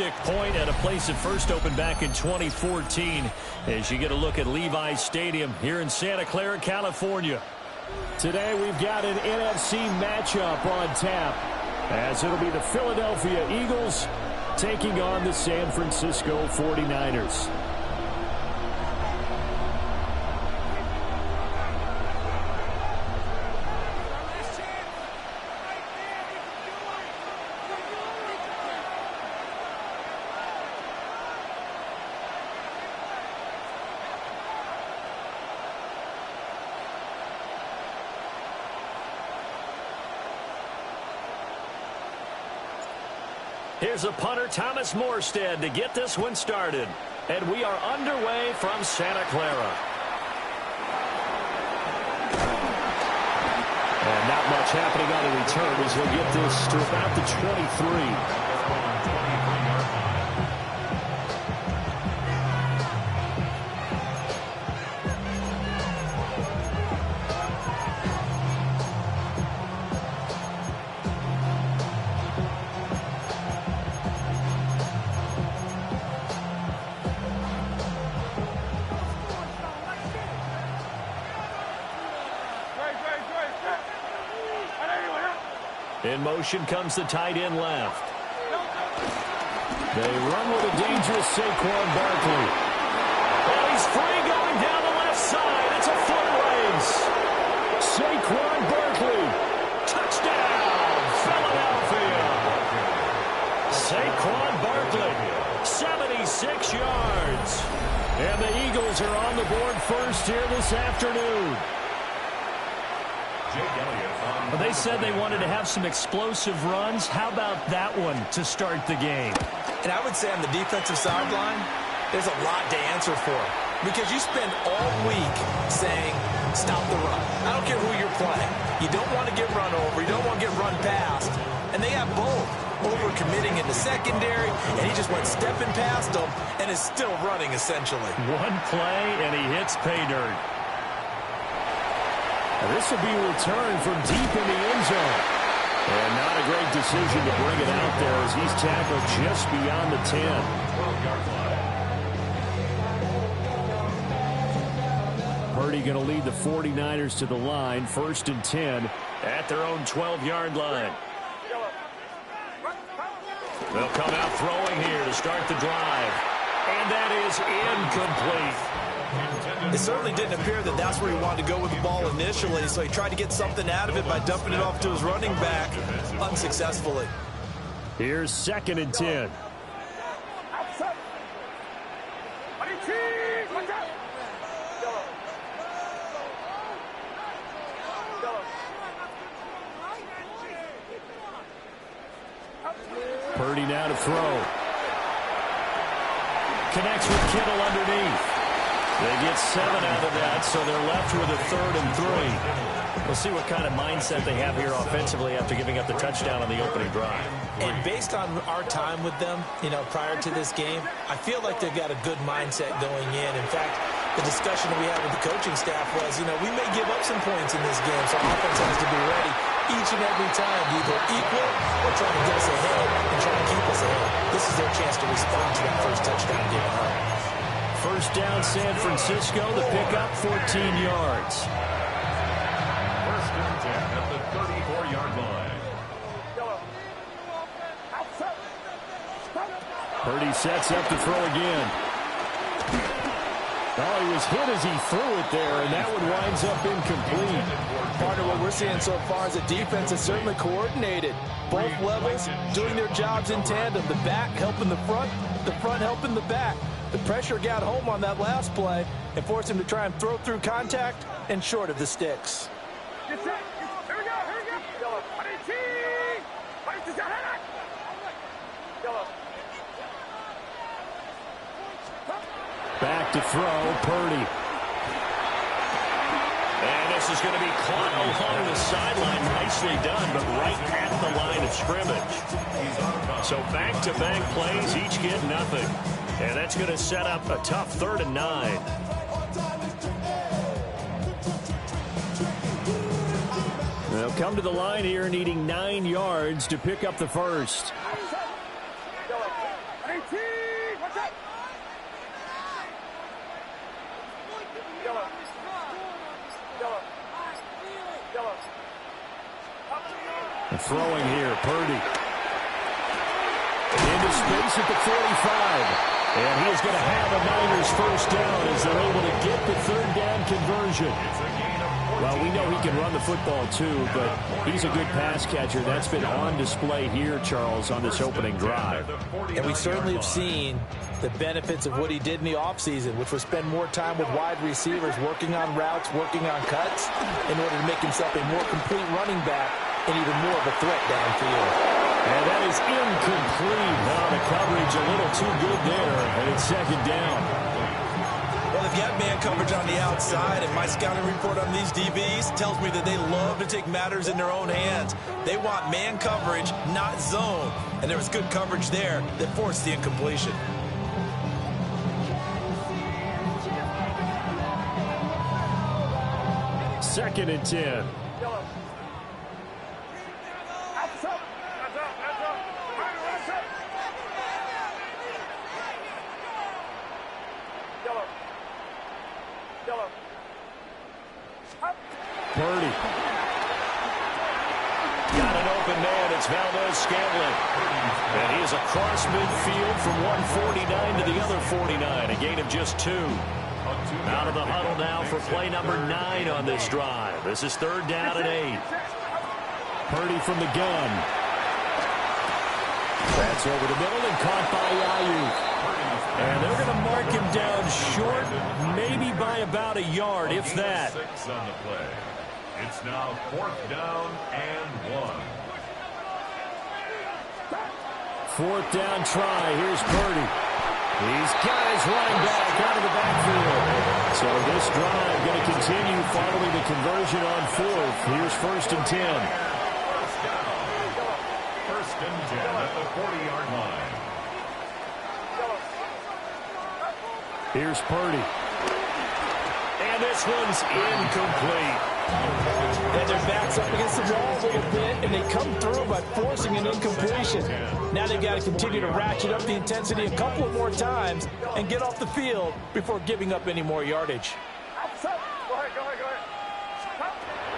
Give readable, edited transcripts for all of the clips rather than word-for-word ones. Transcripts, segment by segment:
terrific point at a place that first opened back in 2014 as you get a look at Levi's Stadium here in Santa Clara, California. Today we've got an NFC matchup on tap as it'll be the Philadelphia Eagles taking on the San Francisco 49ers. Here's a punter, Thomas Morstead, to get this one started. And we are underway from Santa Clara. And not much happening on the return as he'll get this to about the 23. In motion comes the tight end left. They run with a dangerous Saquon Barkley. Oh, he's free going down the left side. It's a foot race. Saquon Barkley. Touchdown, Philadelphia. Saquon Barkley, 76 yards. And the Eagles are on the board first here this afternoon. They said they wanted to have some explosive runs. How about that one to start the game? And I would say on the defensive sideline, there's a lot to answer for. Because you spend all week saying, stop the run. I don't care who you're playing. You don't want to get run over. You don't want to get run past. And they have both. Over-committing in the secondary, and he just went stepping past them and is still running, essentially. One play, and he hits pay dirt. This will be returned from deep in the end zone. And not a great decision to bring it out there as he's tackled just beyond the 10. 12-yard line. Purdy going to lead the 49ers to the line, 1st and 10 at their own 12-yard line. They'll come out throwing here to start the drive. And that is incomplete. It certainly didn't appear that that's where he wanted to go with the ball initially, so he tried to get something out of it by dumping it off to his running back unsuccessfully. Here's 2nd and 10. Purdy now to throw. Connects with Kittle underneath. They get 7 out of that, so they're left with a 3rd and 3. We'll see what kind of mindset they have here offensively after giving up the touchdown on the opening drive. And based on our time with them, prior to this game, I feel like they've got a good mindset going in. In fact, the discussion that we had with the coaching staff was, we may give up some points in this game, so offense has to be ready each and every time, either equal or try to get us ahead and try to keep us ahead. This is their chance to respond to that first touchdown given up. First down, San Francisco. The pickup, 14 yards. 1st and 10 at the 34-yard line. Purdy sets up to throw again. Oh, he was hit as he threw it there, and that one winds up incomplete. Part of what we're seeing so far is the defense is certainly coordinated. Both levels doing their jobs in tandem. The back helping the front helping the back. The pressure got home on that last play and forced him to try and throw through contact and short of the sticks. Back to throw, Purdy. And this is going to be caught along the sideline. Nicely done, but right at the line of scrimmage. So back-to-back plays, each get nothing. And that's going to set up a tough 3rd and 9. They'll come to the line here needing 9 yards to pick up the first. Throwing here, Purdy. Into space at the 45. And he is going to have a Niners first down as they're able to get the third down conversion. Well, we know he can run the football too, but he's a good pass catcher. That's been on display here, Charles, on this opening drive. And we certainly have seen the benefits of what he did in the offseason, which was spend more time with wide receivers, working on routes, working on cuts, in order to make himself a more complete running back and even more of a threat downfield. And that is incomplete. Now the coverage a little too good there, and it's second down. Well, if you have man coverage on the outside, and my scouting report on these DBs tells me that they love to take matters in their own hands. They want man coverage, not zone. And there was good coverage there that forced the incompletion. Second and 10. Purdy. Got an open man. It's Valdez-Scantling. And he is across midfield from 149 to the other 49. A gain of just 2. Out of the huddle now for play number 9 on this drive. This is third down and 8. Purdy from the gun. That's over the middle and caught by Ayuk. And they're going to mark him down short, maybe by about a yard, if that. 6 on the play. It's now fourth down and 1. Fourth down try. Here's Purdy. These guys running back out of the backfield. So this drive going to continue following the conversion on fourth. Here's first and 10. First down. First and 10 at the 40-yard line. Here's Purdy. And this one's incomplete. And their back's up against the wall a little bit, and they come through by forcing an incompletion. Now they've got to continue to ratchet up the intensity a couple of more times and get off the field before giving up any more yardage.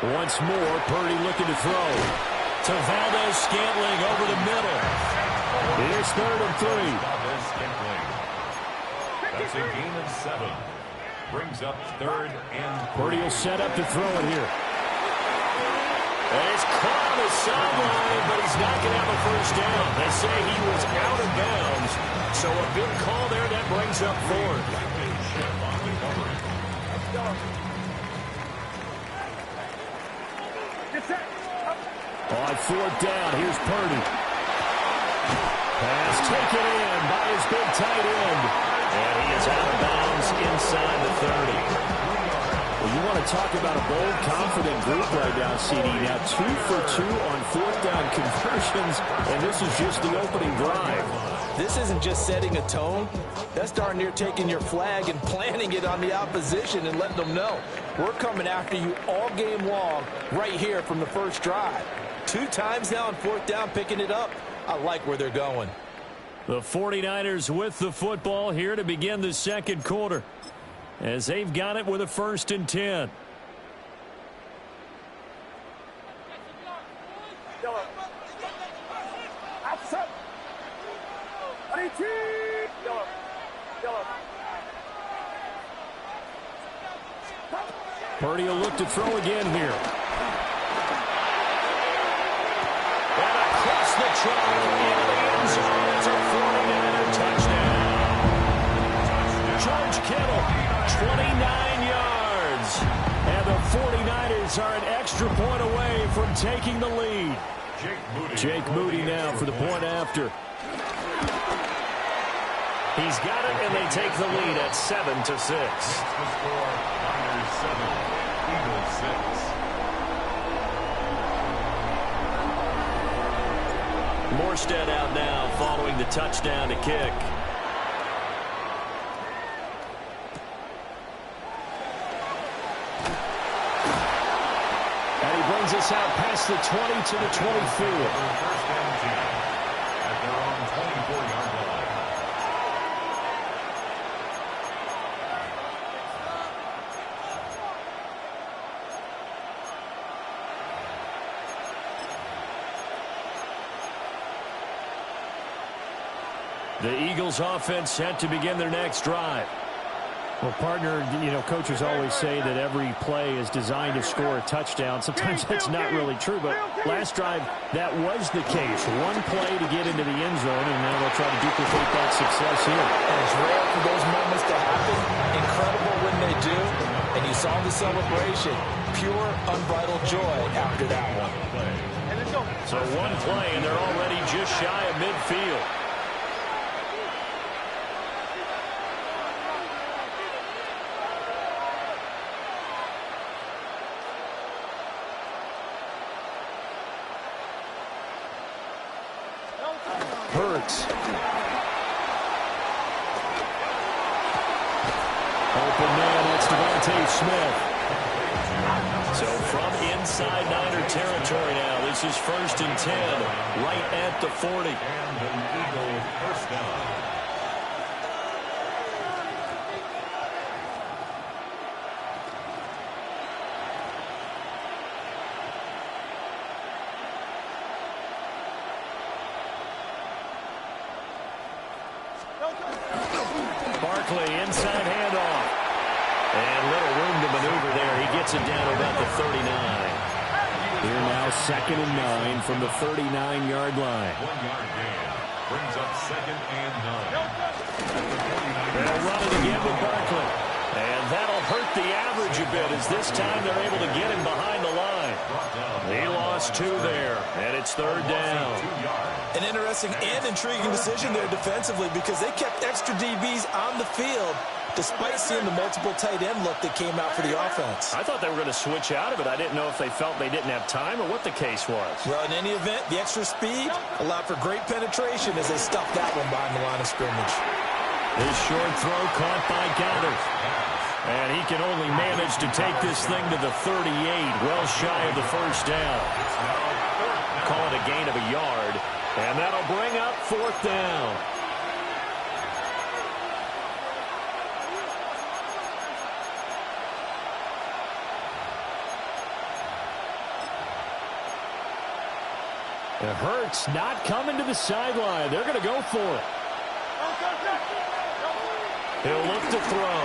Once more, Purdy looking to throw. To Valdez-Scantling over the middle. Here's third and 3. That's a gain of 7. Brings up third and 3. Purdy will set up to throw it here. And it's caught on the sideline, but he's not going to have a first down. They say he was out of bounds. So a good call there. That brings up fourth. On fourth down, here's Purdy. Pass taken in by his big tight end. And he is out of bounds inside the 30. Well, you want to talk about a bold, confident group right now, CD. Now 2 for 2 on fourth down conversions, and this is just the opening drive. This isn't just setting a tone. That's darn near taking your flag and planting it on the opposition and letting them know, we're coming after you all game long right here from the first drive. 2 times now on fourth down, picking it up. I like where they're going. The 49ers with the football here to begin the second quarter, as they've got it with a first and 10. Purdy will look to throw again here. And across the trial into the end zone. It's a 49er touchdown. George Kittle, 29 yards. And the 49ers are an extra point away from taking the lead. Jake Moody now for the point after. He's got it, and they take the lead at 7-6. The score, Niners 7, Eagles 6. Morstead out now following the touchdown to kick. And he brings us out past the 20 to the 24. First and 10 at their own 24-yard line. The Eagles offense set to begin their next drive. Well, partner, coaches always say that every play is designed to score a touchdown. Sometimes that's not really true, but last drive, that was the case. One play to get into the end zone, and now they'll try to duplicate that success here. And it's rare for those moments to happen. Incredible when they do. And you saw the celebration. Pure, unbridled joy after that one. So one play, and they're already just shy of midfield. Hurts. Open man, that's Devontae Smith. So from inside Niner territory now, this is 1st and 10, right at the 40. And an Eagle first down. Barkley, inside handoff. And little room to maneuver there. He gets it down to about the 39. Here now 2nd and 9 from the 39-yard line. 1 yard gain. Brings up 2nd and 9. They'll run it again with Barkley. And that'll hurt the average a bit as this time they're able to get him behind the line. He lost 2 there, and it's 3rd down. An interesting and intriguing decision there defensively because they kept extra DBs on the field despite seeing the multiple tight end look that came out for the offense. I thought they were going to switch out of it. I didn't know if they felt they didn't have time or what the case was. Well, in any event, the extra speed allowed for great penetration as they stuffed that one behind the line of scrimmage. This short throw caught by Goddard. And he can only manage to take this thing to the 38, well shy of the 1st down. Call it a gain of a yard, and that'll bring up 4th down. It hurts not coming to the sideline. They're going to go for it. He'll look to throw.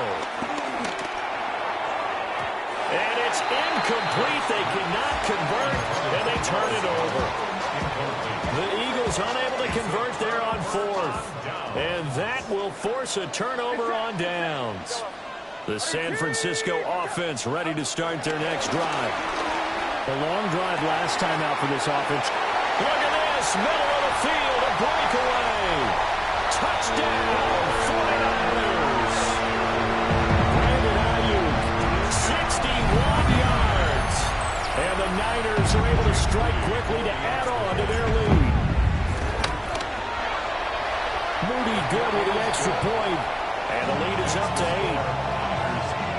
And it's incomplete. They cannot convert, and they turn it over. The Eagles unable to convert there on 4th. And that will force a turnover on downs. The San Francisco offense ready to start their next drive. The long drive last time out for this offense. Look at this, middle of the field, a breakaway. Touchdown, 49ers. Brandon Ayuk, 61 yards. And the Niners are able to strike quickly to add on to their lead. Moody good with the extra point. And the lead is up to 8.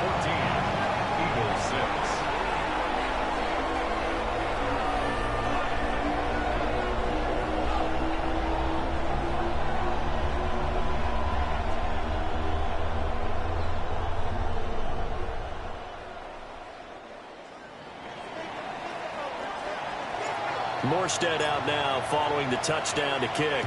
14, Eagles 6. Morstead out now following the touchdown to kick.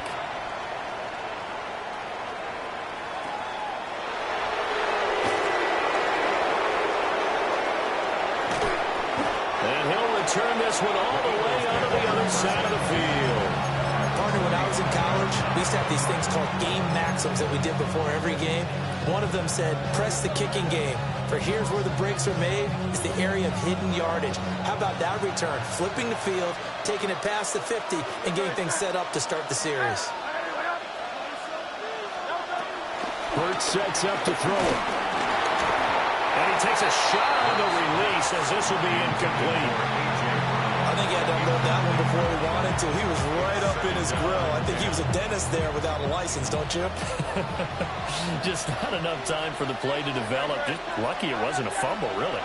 And he'll return this one all the way onto the other side of the field. Partner, when I was in college, we used to have these things called game maxims that we did before every game. One of them said, press the kicking game. For here's where the breaks are made, is the area of hidden yardage. How about that return? Flipping the field, taking it past the 50, and getting things set up to start the series. Burt sets up to throw it. And he takes a shot on the release as this will be incomplete. I think he had to unload that one before he wanted to. He was right up in his grill. I think he was a dentist there without a license, don't you? Just not enough time for the play to develop. Just lucky it wasn't a fumble, really.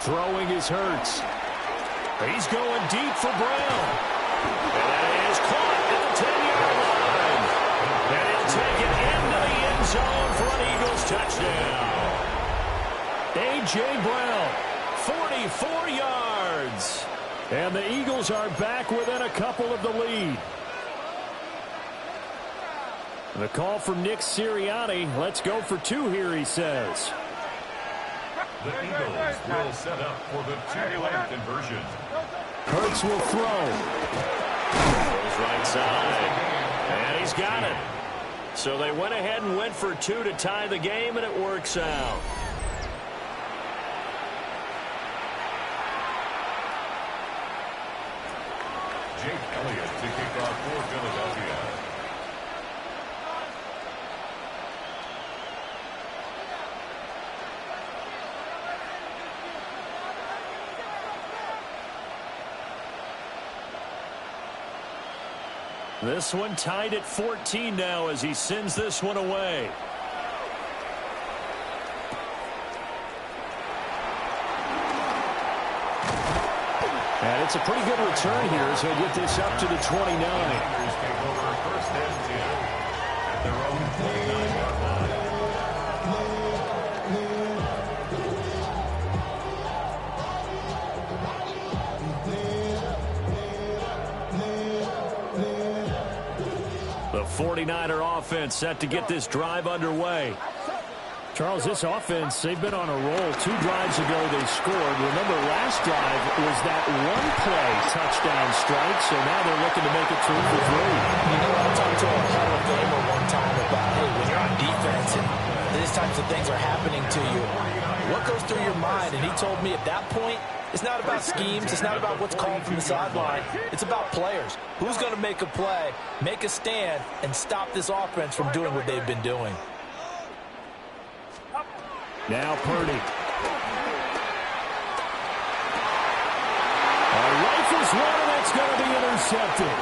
Throwing is Hurts. He's going deep for Brown. And that is caught at the 10-yard line. And he'll take it into the end zone for an Eagles touchdown. A.J. Brown, 44 yards. And the Eagles are back within a couple of the lead. The call from Nick Sirianni. Let's go for two here, he says. The Eagles will set up for the two-point conversion. Hurts will throw. Goes right side. And he's got it. So they went ahead and went for two to tie the game, and it works out. Jake Elliott to kick off for Philadelphia. This one tied at 14 now as he sends this one away. And it's a pretty good return here as he'll get this up to the 29. Packers take over first and 10 at their own 29-yard line. The 49er offense set to get this drive underway. Charles, this offense, they've been on a roll. 2 drives ago they scored. Remember, last drive was that one-play touchdown strike, so now they're looking to make it 2 for 3. You know, I talked to a Hall of Famer one time about, hey, when you're on defense and these types of things are happening to you, what goes through your mind? And he told me at that point, it's not about schemes. It's not about what's called from the sideline. It's about players. Who's going to make a play, make a stand, and stop this offense from doing what they've been doing? Now Purdy. Rifles one, and that's going to be intercepted.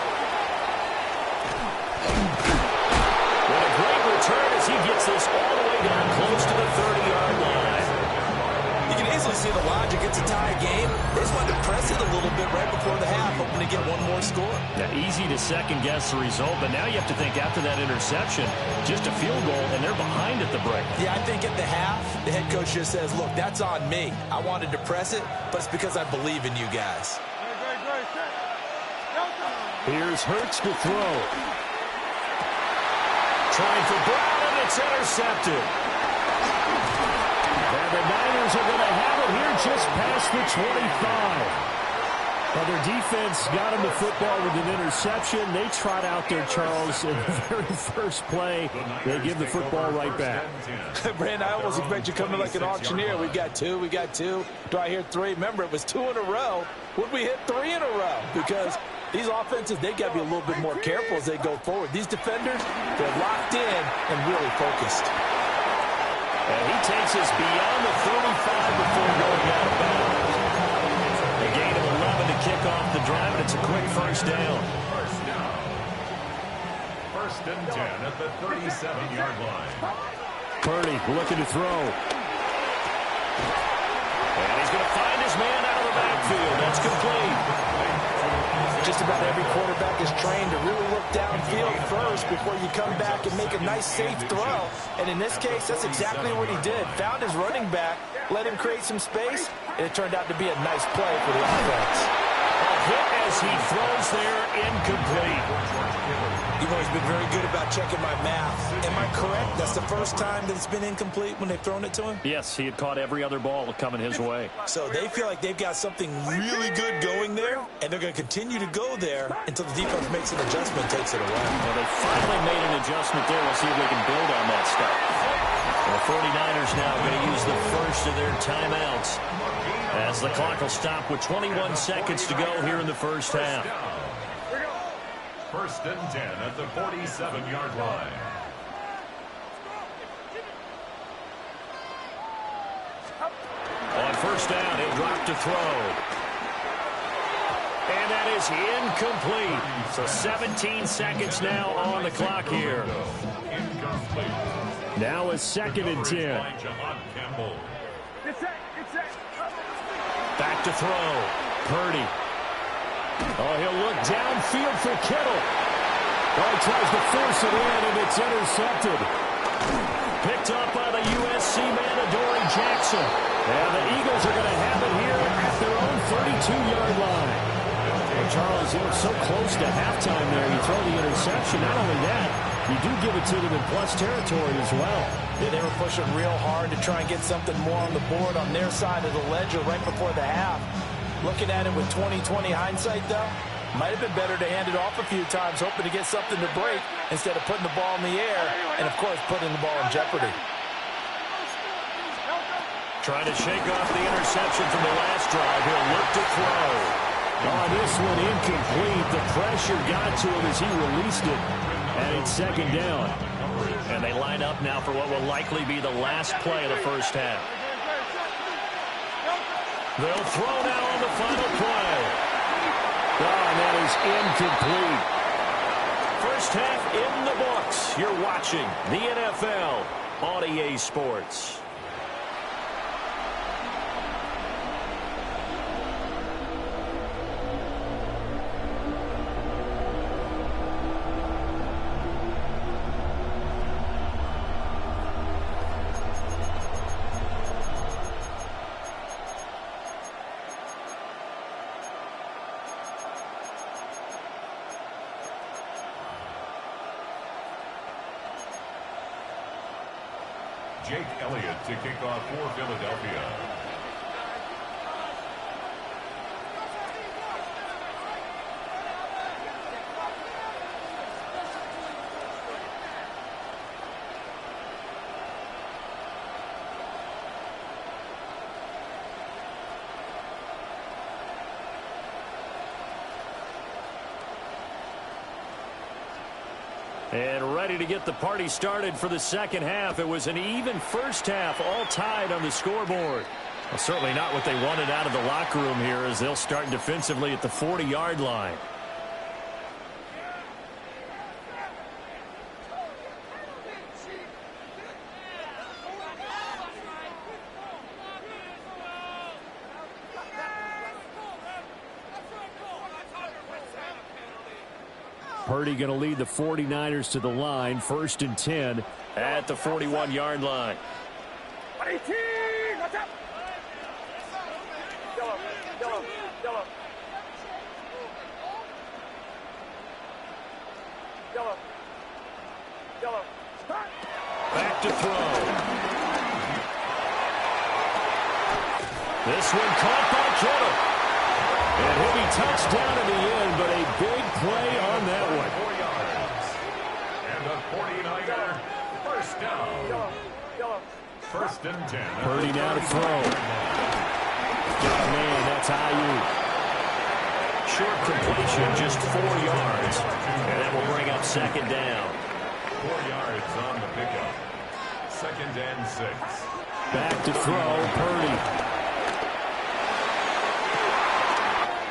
What a great return as he gets this all the way down close to the 30-yard line. You can easily see the logic. It's a tie game. They just wanted to press it a little bit right before the half, hoping to get one more score. Yeah, easy to second-guess the result, but now you have to think after that interception, just a field goal, and they're behind at the break. Yeah, I think at the half, the head coach just says, look, that's on me. I wanted to press it, but it's because I believe in you guys. Here's Hurts to throw. Trying for Brown, and it's intercepted. And the Niners are going to have it here just past the 25. Well, their defense got him the football with an interception. They trot out there, Charles, in the very first play. They give the football right back. Brandon, I almost expect you coming like an auctioneer. We got two. Do I hear 3? Remember, it was 2 in a row. Would we hit 3 in a row? Because these offenses, they got to be a little bit more careful as they go forward. These defenders, they're locked in and really focused. And he takes us beyond the 35 before going out of bounds. A gain of 11 to kick off the drive, and it's a quick first down. First and 10 at the 37-yard line. Purdy looking to throw. And he's going to find his man out of the backfield. That's complete. Just about every quarterback is trained to really look downfield first before you come back and make a nice, safe throw. And in this case, that's exactly what he did. Found his running back, let him create some space, and it turned out to be a nice play for the offense. A hit as he throws there, incomplete. You've always been very good about checking my math. Am I correct? That's the first time that it's been incomplete when they've thrown it to him? Yes, he had caught every other ball coming his way. So they feel like they've got something really good going there, and they're going to continue to go there until the defense makes an adjustment and takes it away. Well, they finally made an adjustment there. We'll see if they can build on that stuff. The 49ers now going to use the first of their timeouts as the clock will stop with 21 seconds to go here in the first half. First and 10 at the 47-yard line. On first down, he'll drop to throw. And that is incomplete. So 17 seconds now on the clock here. Now a 2nd and 10. Back to throw. Purdy. Oh, he'll look downfield for Kittle. Oh, he tries to force it in, and it's intercepted. Picked up by the USC man, Adoree Jackson. And the Eagles are going to have it here at their own 32-yard line. Well, Charles, you were so close to halftime there. You throw the interception. Not only that, you do give it to them in plus territory as well. Yeah, they were pushing real hard to try and get something more on the board on their side of the ledger right before the half. Looking at it with 20/20 hindsight, though, might have been better to hand it off a few times, hoping to get something to break instead of putting the ball in the air and, of course, putting the ball in jeopardy. Trying to shake off the interception from the last drive. He'll look to throw. Oh, this one incomplete. The pressure got to him as he released it. And it's second down. And they line up now for what will likely be the last play of the first half. They'll throw now on the final play. Oh, and that is incomplete. First half in the books. You're watching the NFL on EA Sports. Jake Elliott to kick off for Philadelphia. And ready to get the party started for the second half. It was an even first half, all tied on the scoreboard. Well, certainly not what they wanted out of the locker room here as they'll start defensively at the 40-yard line. Purdy going to lead the 49ers to the line. 1st and 10 at the 41-yard line. Back to throw. This one caught by Kittle. And he'll be touchdown in the end, but a big play on that one. 4 yards. And a 49er first down. 1st and 10. Purdy now to throw. Oh, man, that's Ayuk. Short completion, just 4 yards. And that will bring up second down. 4 yards on the pickup. 2nd and 6. Back to throw, Purdy.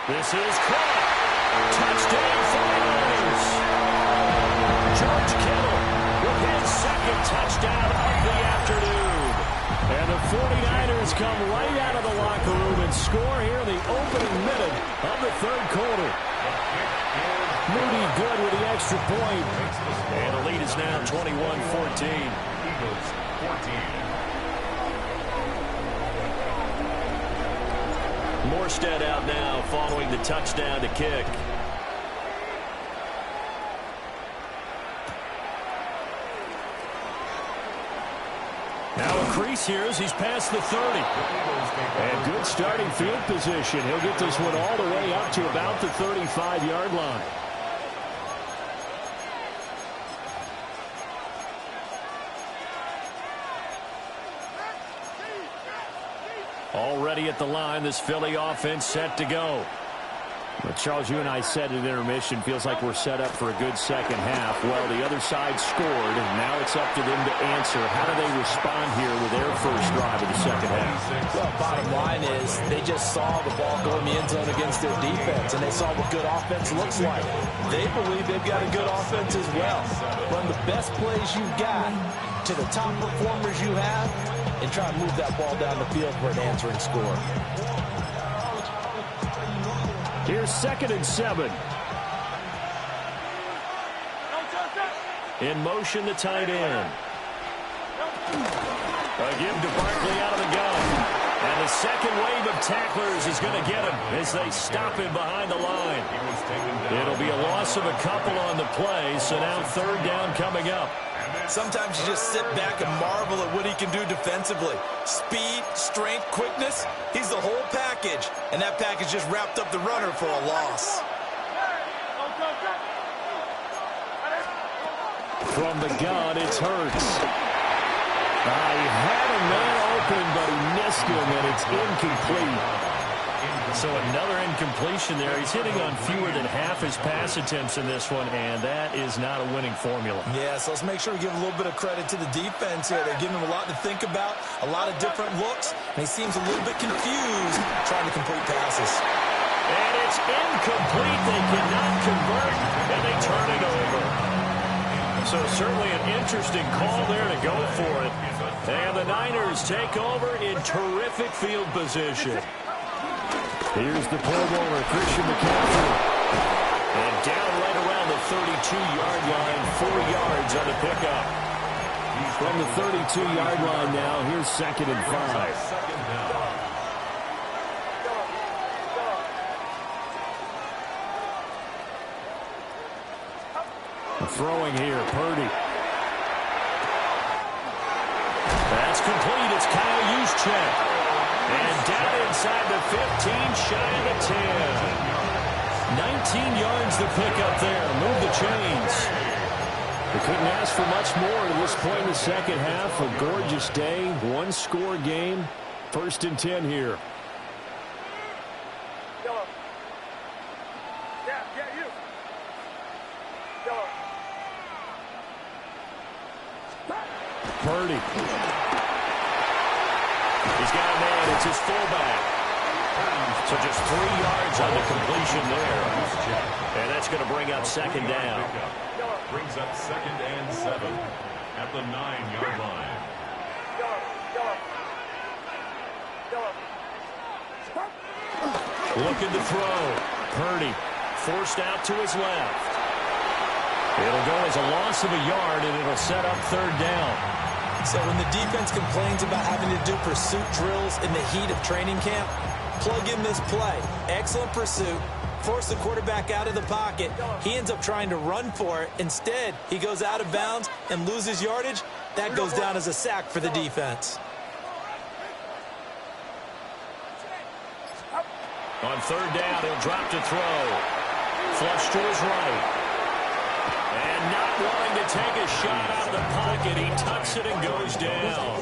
This is caught. Touchdown 49ers. George Kittle with his second touchdown of the afternoon. And the 49ers come right out of the locker room and score here in the opening minute of the third quarter. Moody good with the extra point. And the lead is now 21-14. Eagles 14. Morstead out now following the touchdown to kick. Now a crease here as he's past the 30. And good starting field position. He'll get this one all the way up to about the 35-yard line. Already at the line, this Philly offense set to go. But Charles, you and I said at intermission, feels like we're set up for a good second half. Well, the other side scored, and now it's up to them to answer. How do they respond here with their first drive of the second half? Well, bottom line is they just saw the ball go in the end zone against their defense, and they saw what good offense looks like. They believe they've got a good offense as well. Run the best plays you've got to the top performers you have, and try and move that ball down the field for an answering score. Here's 2nd and 7. In motion, the tight end. A give to Barkley out of the gun. And And the second wave of tacklers is going to get him as they stop him behind the line. It'll be a loss of a couple on the play, so now third down coming up. Sometimes you just sit back and marvel at what he can do defensively. Speed, strength, quickness, he's the whole package. And that package just wrapped up the runner for a loss. From the gun, it's Hurts. He had a man open, but he missed him, and it's incomplete. So another incompletion there. He's hitting on fewer than half his pass attempts in this one, and that is not a winning formula. Yeah, so let's make sure we give a little bit of credit to the defense here. They're giving him a lot to think about, a lot of different looks, and he seems a little bit confused trying to complete passes. And it's incomplete. They cannot convert, and they turn it over. So certainly an interesting call there to go for it. And the Niners take over in terrific field position. Here's the Pro Bowler, Christian McCaffrey. And down right around the 32-yard line, 4 yards on the pickup. From the 32-yard line now, here's 2nd and 5. Throwing here, Purdy. That's complete. It's Kyle Juszczyk. And down inside the 15, shy of the 10. 19 yards the pickup there. Move the chains. They couldn't ask for much more at this point in the second half. A gorgeous day, one-score game. 1st and 10 here. Purdy. He's got a man. It's his fullback. So just 3 yards on the completion there. And that's going to bring up 2nd down. Brings up 2nd and 7 at the 9-yard line. Looking to throw. Purdy forced out to his left. It'll go as a loss of a yard, and it'll set up 3rd down. So when the defense complains about having to do pursuit drills in the heat of training camp, plug in this play. Excellent pursuit. Force the quarterback out of the pocket. He ends up trying to run for it. Instead, he goes out of bounds and loses yardage. That goes down as a sack for the defense. On 3rd down, he'll drop to throw. Flush to his right. And not wanting to take a shot out of the pocket, he tucks it and goes down.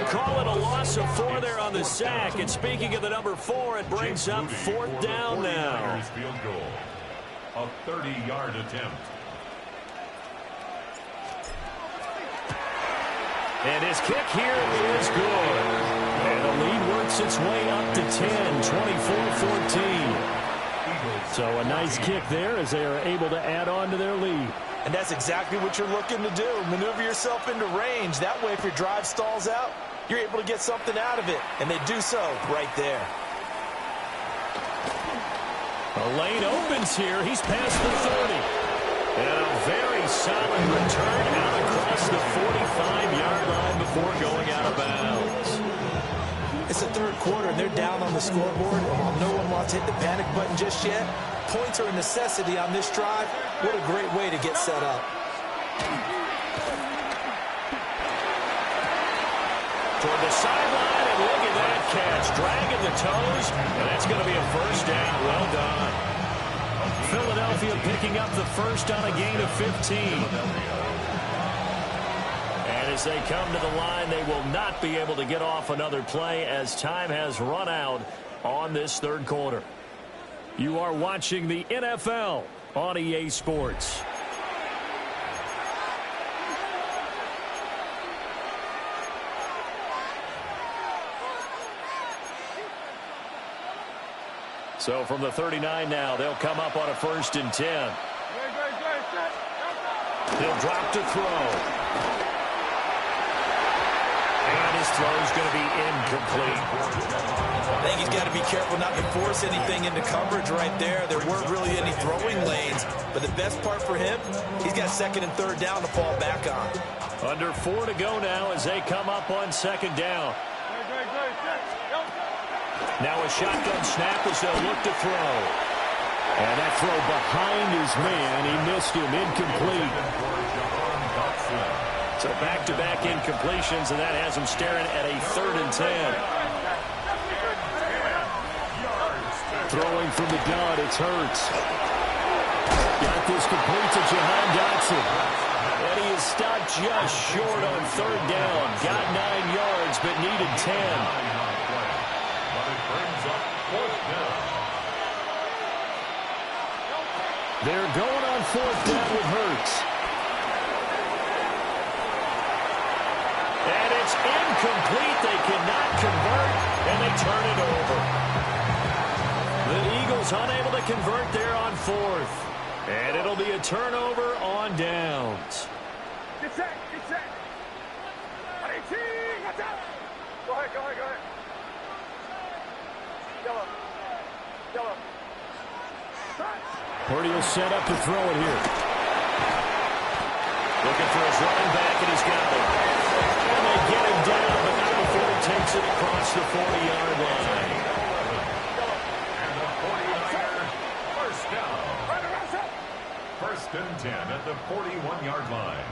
Call it a loss of 4 there on the sack. And speaking of the number 4, it brings up 4th down now. Field goal. A 30-yard attempt. And his kick here is good. And the lead works its way up to 10, 24-14. So a nice kick there as they are able to add on to their lead. And that's exactly what you're looking to do. Maneuver yourself into range. That way, if your drive stalls out, you're able to get something out of it. And they do so right there. A lane opens here. He's past the 30. And a very solid return out across the 45-yard line before going out of bounds. It's the 3rd quarter, and they're down on the scoreboard. And while no one wants to hit the panic button just yet, points are a necessity on this drive. What a great way to get set up. Toward the sideline, and look at that catch. Dragging the toes, and that's going to be a 1st down. Well done. Philadelphia picking up the 1st on a gain of 15. And as they come to the line, they will not be able to get off another play as time has run out on this 3rd quarter. You are watching the NFL on EA Sports. So from the 39 now, they'll come up on a 1st and 10. He'll drop to throw. And his throw is going to be incomplete. I think he's got to be careful not to force anything into coverage right there. There weren't really any throwing lanes. But the best part for him, he's got 2nd and 3rd down to fall back on. Under 4 to go now as they come up on 2nd down. Now a shotgun snap as they'll look to throw. And that throw behind his man. He missed him. Incomplete. So back-to-back incompletions, and that has him staring at a 3rd and 10. Throwing from the gun, it's Hurts. Got this complete to Jahan Dotson. And he is stopped just short on 3rd down. Got 9 yards, but needed 10. They're going on 4th down with Hurts. And it's incomplete. They cannot convert, and they turn it over. The Eagles unable to convert there on 4th. And it'll be a turnover on downs. Get set, get set. Go ahead, go ahead, go ahead. Yellow. Yellow. Purdy will set up to throw it here. Looking for his running back, and he's got it. And they get him down, but not before he takes it across the 40-yard line. And the 49er, first down. First and 10 at the 41-yard line.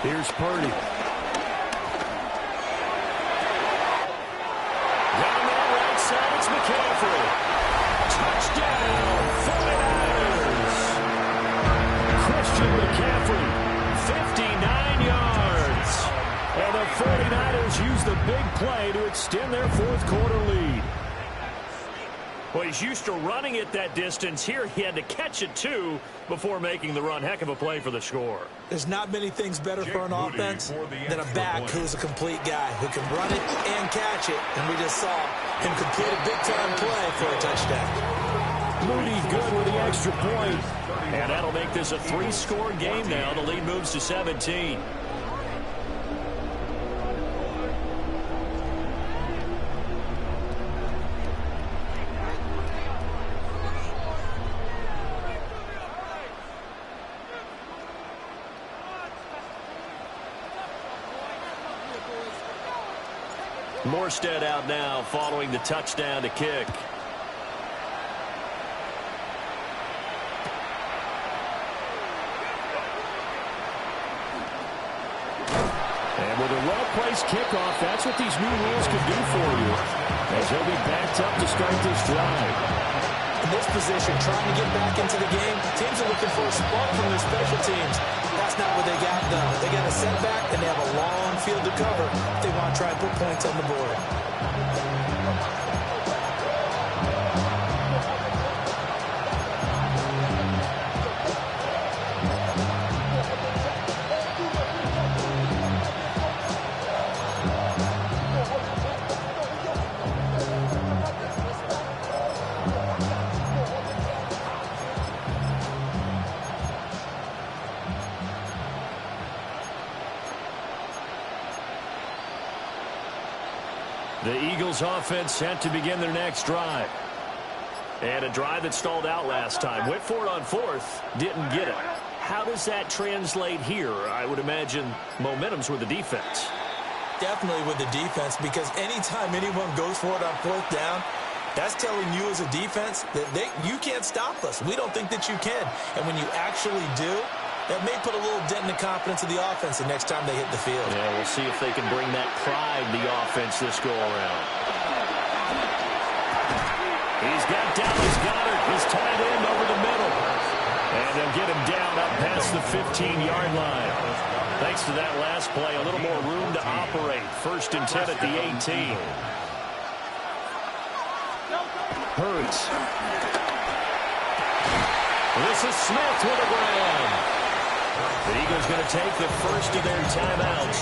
Here's Purdy. Down that right side, it's McCaffrey. Touchdown, 49ers. Christian McCaffrey, 59 yards. And the 49ers use the big play to extend their 4th quarter lead. Well, he's used to running it that distance. Here he had to catch it, too, before making the run. Heck of a play for the score. There's not many things better for an offense than a back who's a complete guy who can run it and catch it. And we just saw him complete a big-time play for a touchdown. Moody good with the extra point. And that'll make this a 3-score game now. The lead moves to 17. Morstead out now following the touchdown to kick. And with a well-placed kickoff, that's what these new rules can do for you, as they'll be backed up to start this drive. In this position, trying to get back into the game, teams are looking for a spark from their special teams. That's not what they got done. They got a setback, and they have a long field to cover if they want to try and put points on the board. The Eagles offense set to begin their next drive. And a drive that stalled out last time. Went for it on 4th, didn't get it. How does that translate here? I would imagine momentum's with the defense. Definitely with the defense, because anytime anyone goes for it on 4th down, that's telling you as a defense that you can't stop us. We don't think that you can. And when you actually do, that may put a little dent in the confidence of the offense the next time they hit the field. Yeah, we'll see if they can bring that pride the offense this go-around. He's got Dallas Goedert. He's tied in over the middle. And they'll get him down up past the 15-yard line. Thanks to that last play, a little more room to operate. 1st and 10 at the 18. Hurts. This is Smith with a grab. The Eagles going to take the first of their timeouts.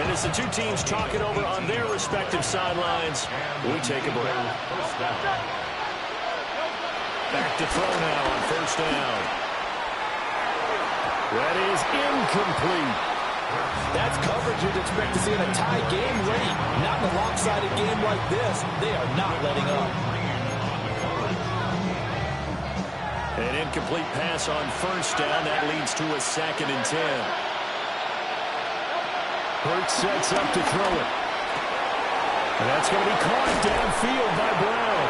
And as the two teams talk it over on their respective sidelines, we take a break. Back to throw now on 1st down. That is incomplete. That's coverage you'd expect to see in a tie game late. Not in a lopsided game like this. They are not letting up. An incomplete pass on 1st down. That leads to a 2nd and 10. Hurts sets up to throw it. And that's going to be caught downfield by Brown.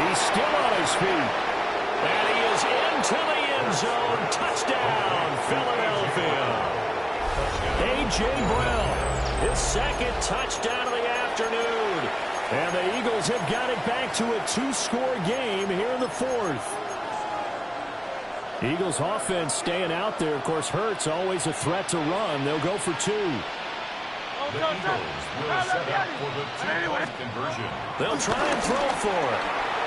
He's still on his feet. And he is into the end zone. Touchdown, Philadelphia. A.J. Brown, his second touchdown of the afternoon. And the Eagles have got it back to a 2-score game here in the fourth. Eagles offense staying out there. Of course, Hurts always a threat to run. They'll go for 2. The Eagles will set up for the 2-point conversion. They'll try and throw for it.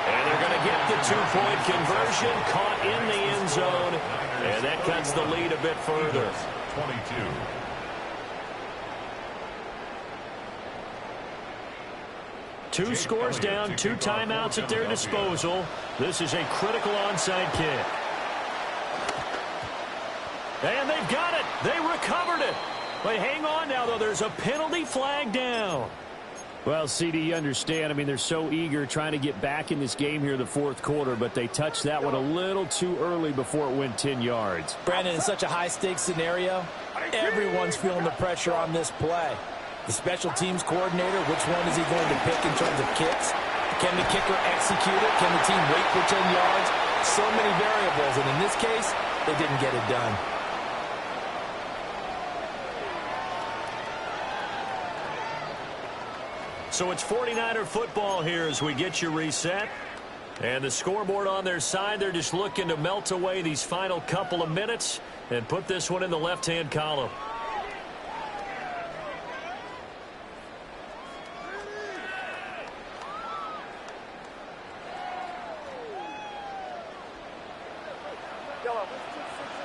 And they're going to get the 2-point conversion, caught in the end zone. And that cuts the lead a bit further. 22. Two scores down, 2 timeouts at their disposal. This is a critical onside kick. And they've got it. They recovered it. But hang on now, though. There's a penalty flag down. Well, CD, you understand. I mean, they're so eager trying to get back in this game here in the fourth quarter, but they touched that one a little too early before it went 10 yards. Brandon, in such a high-stakes scenario, everyone's feeling the pressure on this play. The special teams coordinator, which one is he going to pick in terms of kicks? Can the kicker execute it? Can the team wait for 10 yards? So many variables, and in this case, they didn't get it done. So it's 49er football here as we get you reset. And the scoreboard on their side, they're just looking to melt away these final couple of minutes and put this one in the left-hand column.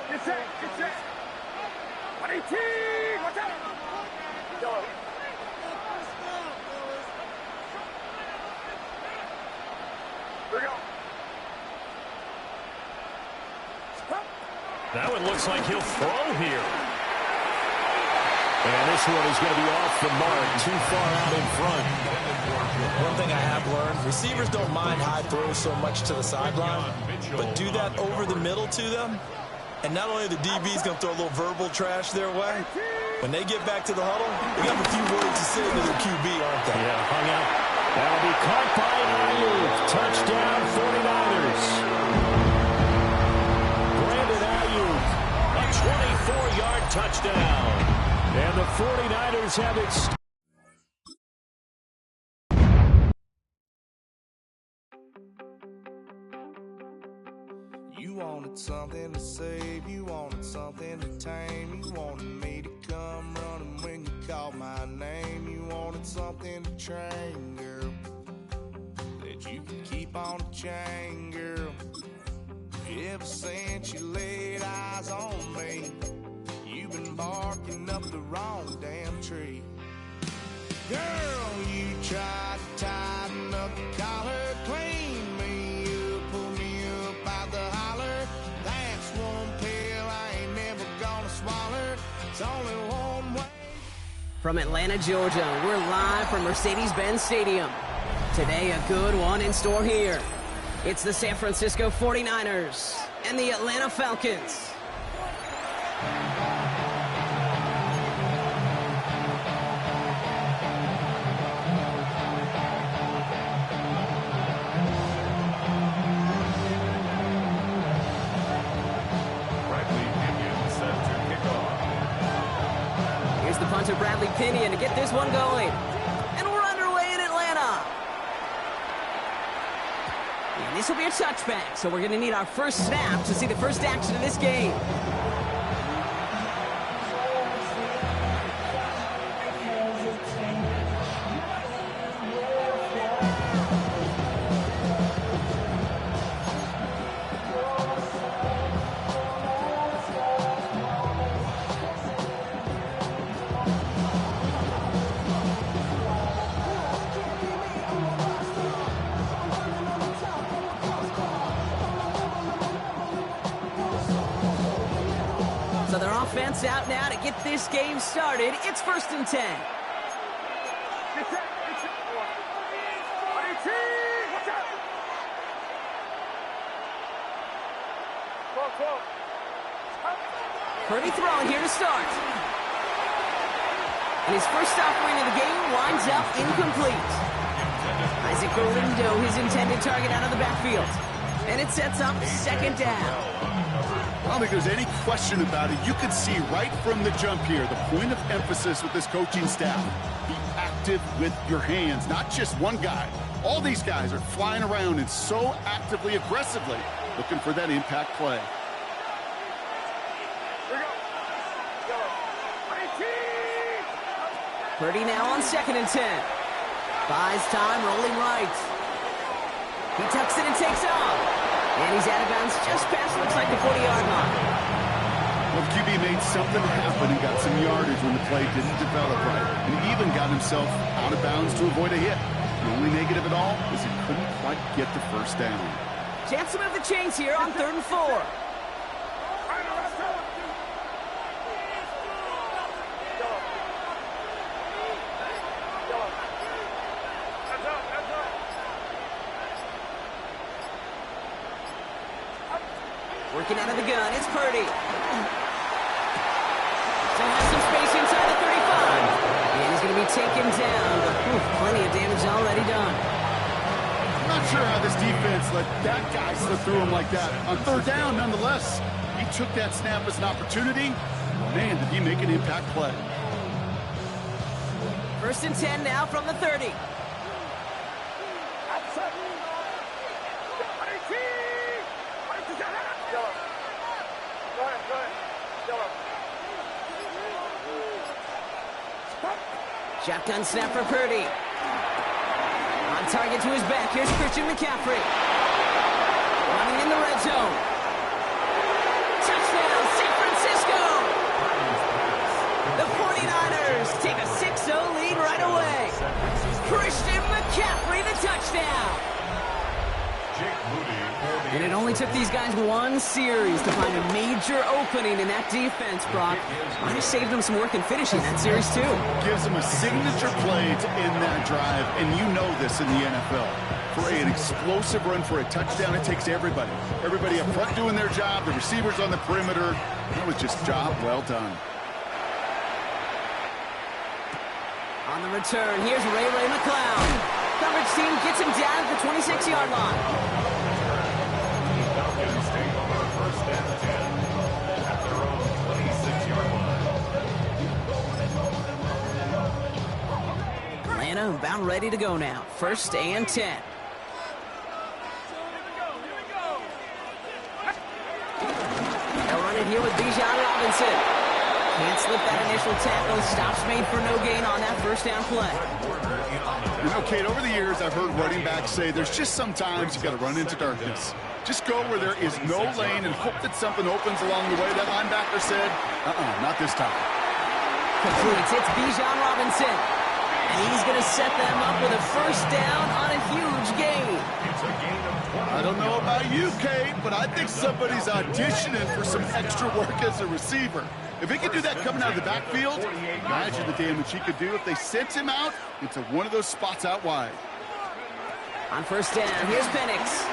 Get set, get set. 118, watch out. Yellow. Here we go. That one looks like he'll throw here. And this one is going to be off the mark, too far out in front. One thing I have learned, receivers don't mind high throws so much to the sideline, but do that over the middle to them. And not only the DB's going to throw a little verbal trash their way, when they get back to the huddle, they have a few words to say to their QB, aren't they? Yeah, hung out. That'll be caught by Ayuk. Touchdown, 49ers. Brandon Ayuk, a 24-yard touchdown. And the 49ers have it. You wanted something to save, you wanted something to tame, you wanted me to come running when you called my name, you wanted something to train, girl, that you could keep on the chain, girl. Ever since you laid eyes on me, you've been barking up the wrong damn tree. Girl, you tried to tighten up the collar, clean me up, pull me up out the holler. That's one pill I ain't never gonna swallow. It's only one way. From Atlanta, Georgia, we're live from Mercedes-Benz Stadium. Today, a good one in store here. It's the San Francisco 49ers and the Atlanta Falcons. Here's the punter, Bradley Pinion, to get this one going. And we're underway in Atlanta. And this will be a touchback, so we're going to need our first snap to see the first action of this game. So their offense out now to get this game started. It's 1st and 10. Get set, get set. 118, watch out. 12, 12. Purdy throwing here to start. And his first offering of the game winds up incomplete. Isaac Galindo, his intended target, out of the backfield. And it sets up second down. I don't think there's any question about it. You can see right from the jump here, the point of emphasis with this coaching staff. Be active with your hands, not just one guy. All these guys are flying around and so actively, aggressively looking for that impact play. Purdy now on 2nd and 10. Buys time, rolling right. He tucks it and takes off. And he's out of bounds just past, looks like the 40-yard line. Well, QB made something happen and got some yardage when the play didn't develop right. And even got himself out of bounds to avoid a hit. The only negative at all is he couldn't quite get the first down. Chance to move the chains here on 3rd and 4. Working out of the gun, it's Purdy. Still has some space inside the 35. And he's going to be taken down, but plenty of damage already done. I'm not sure how this defense let that guy slip through him like that. On 3rd down, nonetheless, he took that snap as an opportunity. Man, did he make an impact play. 1st and 10 now from the 30. Shotgun snap for Purdy. On target to his back. Here's Christian McCaffrey. Running in the red zone. Touchdown, San Francisco! The 49ers take a 6-0 lead right away. Christian McCaffrey, the touchdown. And it only took these guys one series to find a major opening in that defense, Brock. Might have saved them some work in finishing that series, too. Gives them a signature play to end that drive, and you know this in the NFL. For an explosive run for a touchdown, it takes everybody. Everybody up front doing their job, the receivers on the perimeter. That was just job well done. On the return, here's Ray McCloud. Coverage team gets him down at the 26-yard line. Atlanta about ready to go now. 1st and 10. They'll run it here with Bijan Robinson. Can't slip that initial tackle. Stops made for no gain on that 1st down play. You know, Kate, over the years, I've heard running backs say there's just sometimes you got to run into darkness. Just go where there is no lane and hope that something opens along the way. That linebacker said, not this time. Completes. It's Bijan Robinson. And he's going to set them up with a 1st down on a huge gain. I don't know about you, Kate, but I think somebody's auditioning for some extra work as a receiver. If he could do that coming out of the backfield, imagine the damage he could do if they sent him out into one of those spots out wide. On 1st down, here's Penix.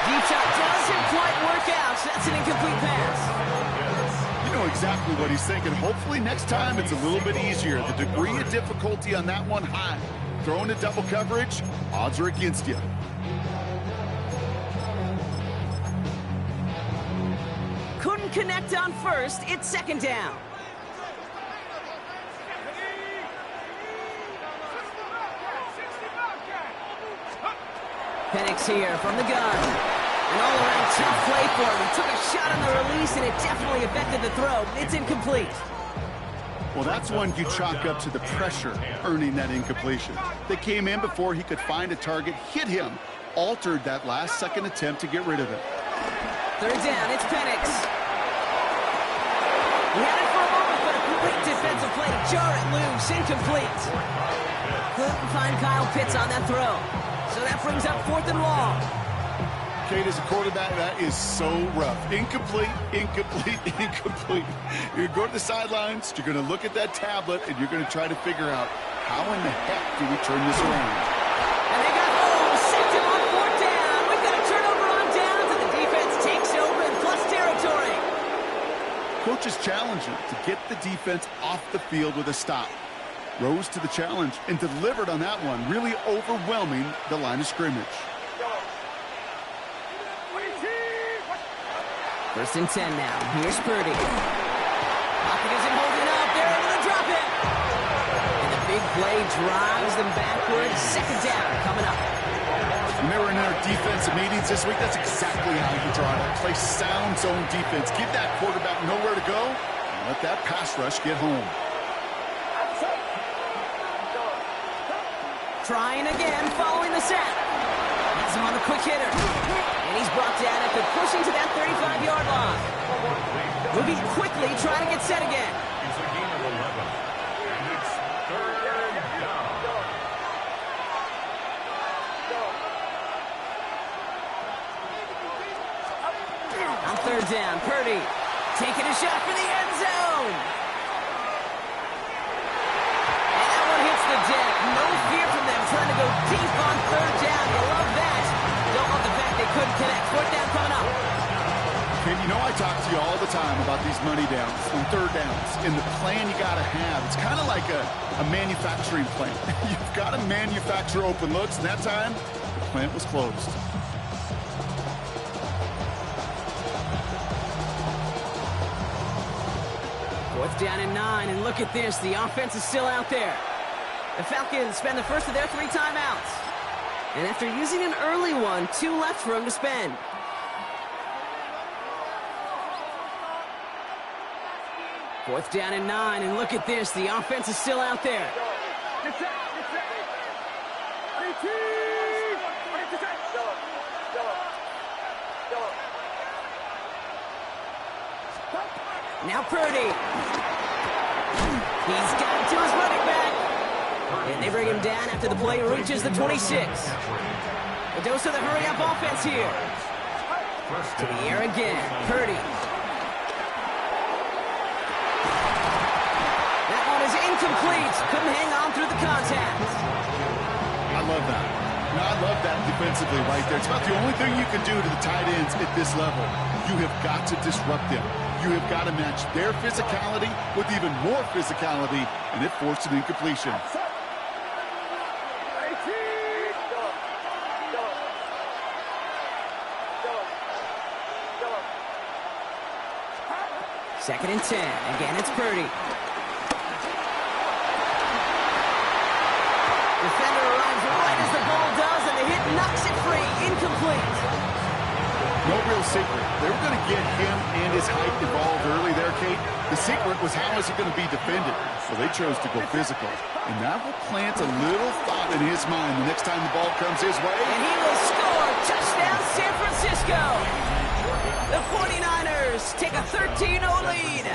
Deep shot doesn't quite work out. So that's an incomplete pass. You know exactly what he's thinking. Hopefully next time it's a little bit easier. The degree of difficulty on that one high. Throwing a double coverage, odds are against you. Couldn't connect on 1st. It's 2nd down. Penix here from the gun. An all-around tough play for him. He took a shot on the release, and it definitely affected the throw. It's incomplete. Well, that's one you chalk up to the pressure earning that incompletion. They came in before he could find a target, hit him, altered that last-second attempt to get rid of it. 3rd down, it's Penix. He had it for a moment, but a complete defensive play to jar it loose. Incomplete. Couldn't find Kyle Pitts on that throw. So that brings up 4th and long. Kate, as a quarterback, that is so rough. Incomplete, incomplete, incomplete. You're going to go to the sidelines, you're going to look at that tablet, and you're going to try to figure out how in the heck do we turn this around. And they got home, sent him on 4th down. We've got a turnover on downs, and the defense takes over in plus territory. Coach coaches challenged him to get the defense off the field with a stop. Rose to the challenge and delivered on that one, really overwhelming the line of scrimmage. First and 10 now. Here's Purdy. Pocket isn't holding up. They're able to drop it. And the big play drives them backwards. Second down coming up. When they were in our defensive meetings this week, that's exactly how you draw it. Play sound zone defense. Give that quarterback nowhere to go. And let that pass rush get home. Trying again, following the sack. Has him on the quick hitter. And he's brought down after pushing to that 35-yard line. Moving quickly, trying to get set again. It's a gain of 11. And it's third down. On third down, Purdy taking a shot for the end zone. And that one hits the deck. No fear from them trying to go deep on third down. You love that. Don't love the fact they couldn't connect. Fourth down coming up. Kid, you know I talk to you all the time about these money downs and third downs and the plan you got to have. It's kind of like a manufacturing plant. You've got to manufacture open looks, and that time, the plant was closed. Fourth down and 9, and look at this. The offense is still out there. The Falcons spend the first of their 3 timeouts. And after using an early one, 2 left for them to spend. Fourth down and 9, and look at this. The offense is still out there. Now Purdy. He's got it to his running back. And they bring him down after the play reaches the 26. A dose of the hurry-up offense here. To the air again. Purdy. That one is incomplete. Couldn't hang on through the contact. I love that. I love that defensively right there. It's about the only thing you can do to the tight ends at this level. You have got to disrupt them. You have got to match their physicality with even more physicality, and it forced an incompletion. Second and 10. Again, it's Purdy. Defender arrives right as the ball does, and the hit knocks it free. Incomplete. No real secret. They were going to get him and his height involved early there, Kate. The secret was how is he going to be defended. So they chose to go physical. And that will plant a little thought in his mind the next time the ball comes his way. And he will score. Touchdown, San Francisco. The 49ers take a 13-0 lead.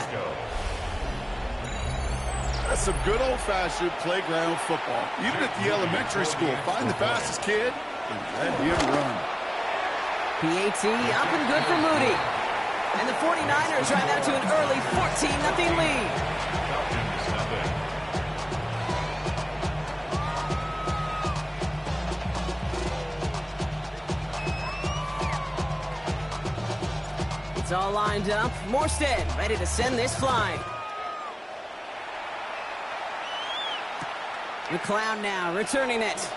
That's some good old-fashioned playground football. Even at the elementary school, find the fastest kid and let him run. PAT up and good for Moody. And the 49ers drive out to an early 14-0 lead. It's all lined up. Morstead ready to send this flying. McLeod now returning it.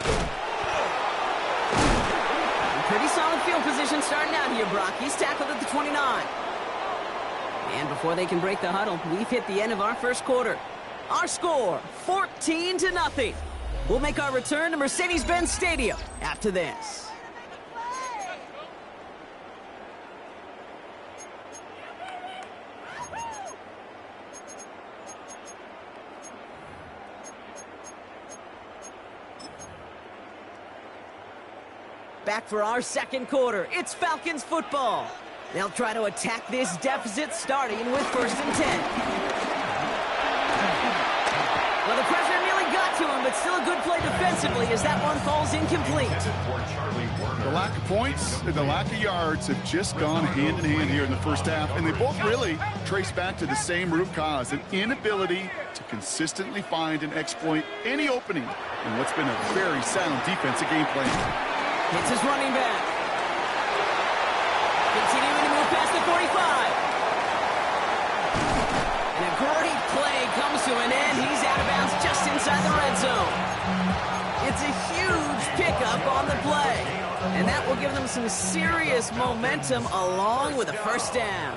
Pretty solid field position starting out here, Brock. He's tackled at the 29. And before they can break the huddle, we've hit the end of our first quarter. Our score, 14-0. We'll make our return to Mercedes-Benz Stadium after this. Back for our second quarter. It's Falcons football. They'll try to attack this deficit starting with first and 10. Well, the pressure nearly got to him, but still a good play defensively as that one falls incomplete. The lack of points and the lack of yards have just gone hand in hand here in the first half, and they both really trace back to the same root cause, an inability to consistently find and exploit any opening in what's been a very sound defensive game plan. Hits his running back. Continuing to move past the 45. to an end. He's out of bounds just inside the red zone. It's a huge pickup on the play. And that will give them some serious momentum along with a first down.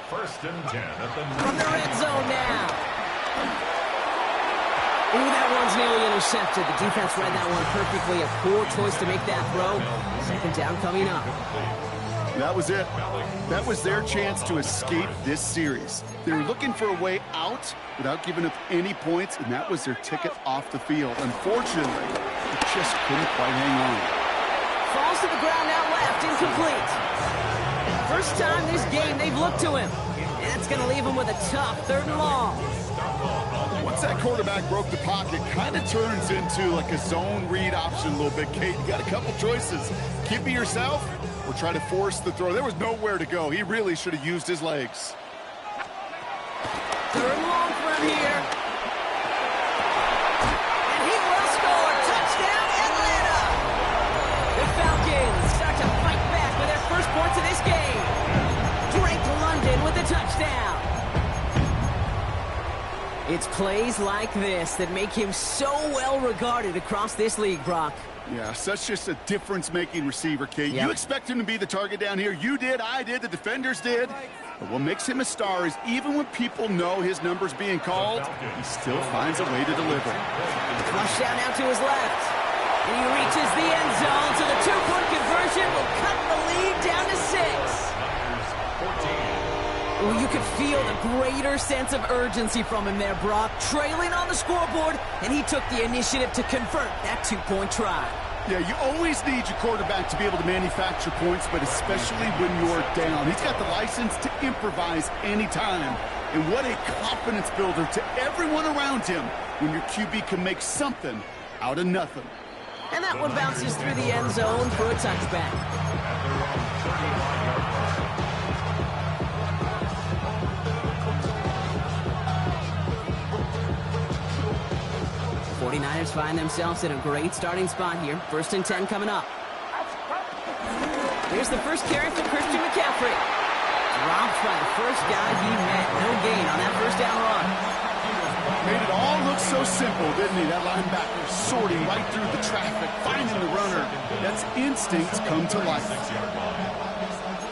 1st and 10 at the From the red zone now. Ooh, that one's nearly intercepted. The defense read that one perfectly. A poor choice to make that throw. 2nd down coming up. That was it. That was their chance to escape this series. They were looking for a way out without giving up any points, and that was their ticket off the field. Unfortunately, they just couldn't quite hang on. Falls to the ground now left, incomplete. First time this game they've looked to him. And that's going to leave him with a tough 3rd and long. Once that quarterback broke the pocket, kind of turns into like a zone read option a little bit. Kate, you got a couple choices. Keep it yourself or try to force the throw. There was nowhere to go. He really should have used his legs. 3rd and long for him here. And he will score. Touchdown, Atlanta! The Falcons start to fight back with their first points of this game. Drake London with a touchdown. It's plays like this that make him so well regarded across this league, Brock. Yeah, such just a difference-making receiver, Kate. Yep. You expect him to be the target down here. You did, I did, the defenders did. But what makes him a star is even when people know his number's being called, he still finds a way to deliver. Flush down now to his left. And he reaches the end zone, so the 2-point conversion will cut the lead down to 6. Ooh, you could feel the greater sense of urgency from him there, Brock. Trailing on the scoreboard, and he took the initiative to convert that 2-point try. Yeah, you always need your quarterback to be able to manufacture points, but especially when you're down. He's got the license to improvise anytime. And what a confidence builder to everyone around him when your QB can make something out of nothing. And that one bounces through the end zone for a touchback. 49ers find themselves in a great starting spot here. 1st and 10 coming up. Here's the first carry for Christian McCaffrey. Dropped by the first guy he met. No gain on that first down run. Made it all look so simple, didn't he? That linebacker sorting right through the traffic, finding the runner. That's instincts come to life.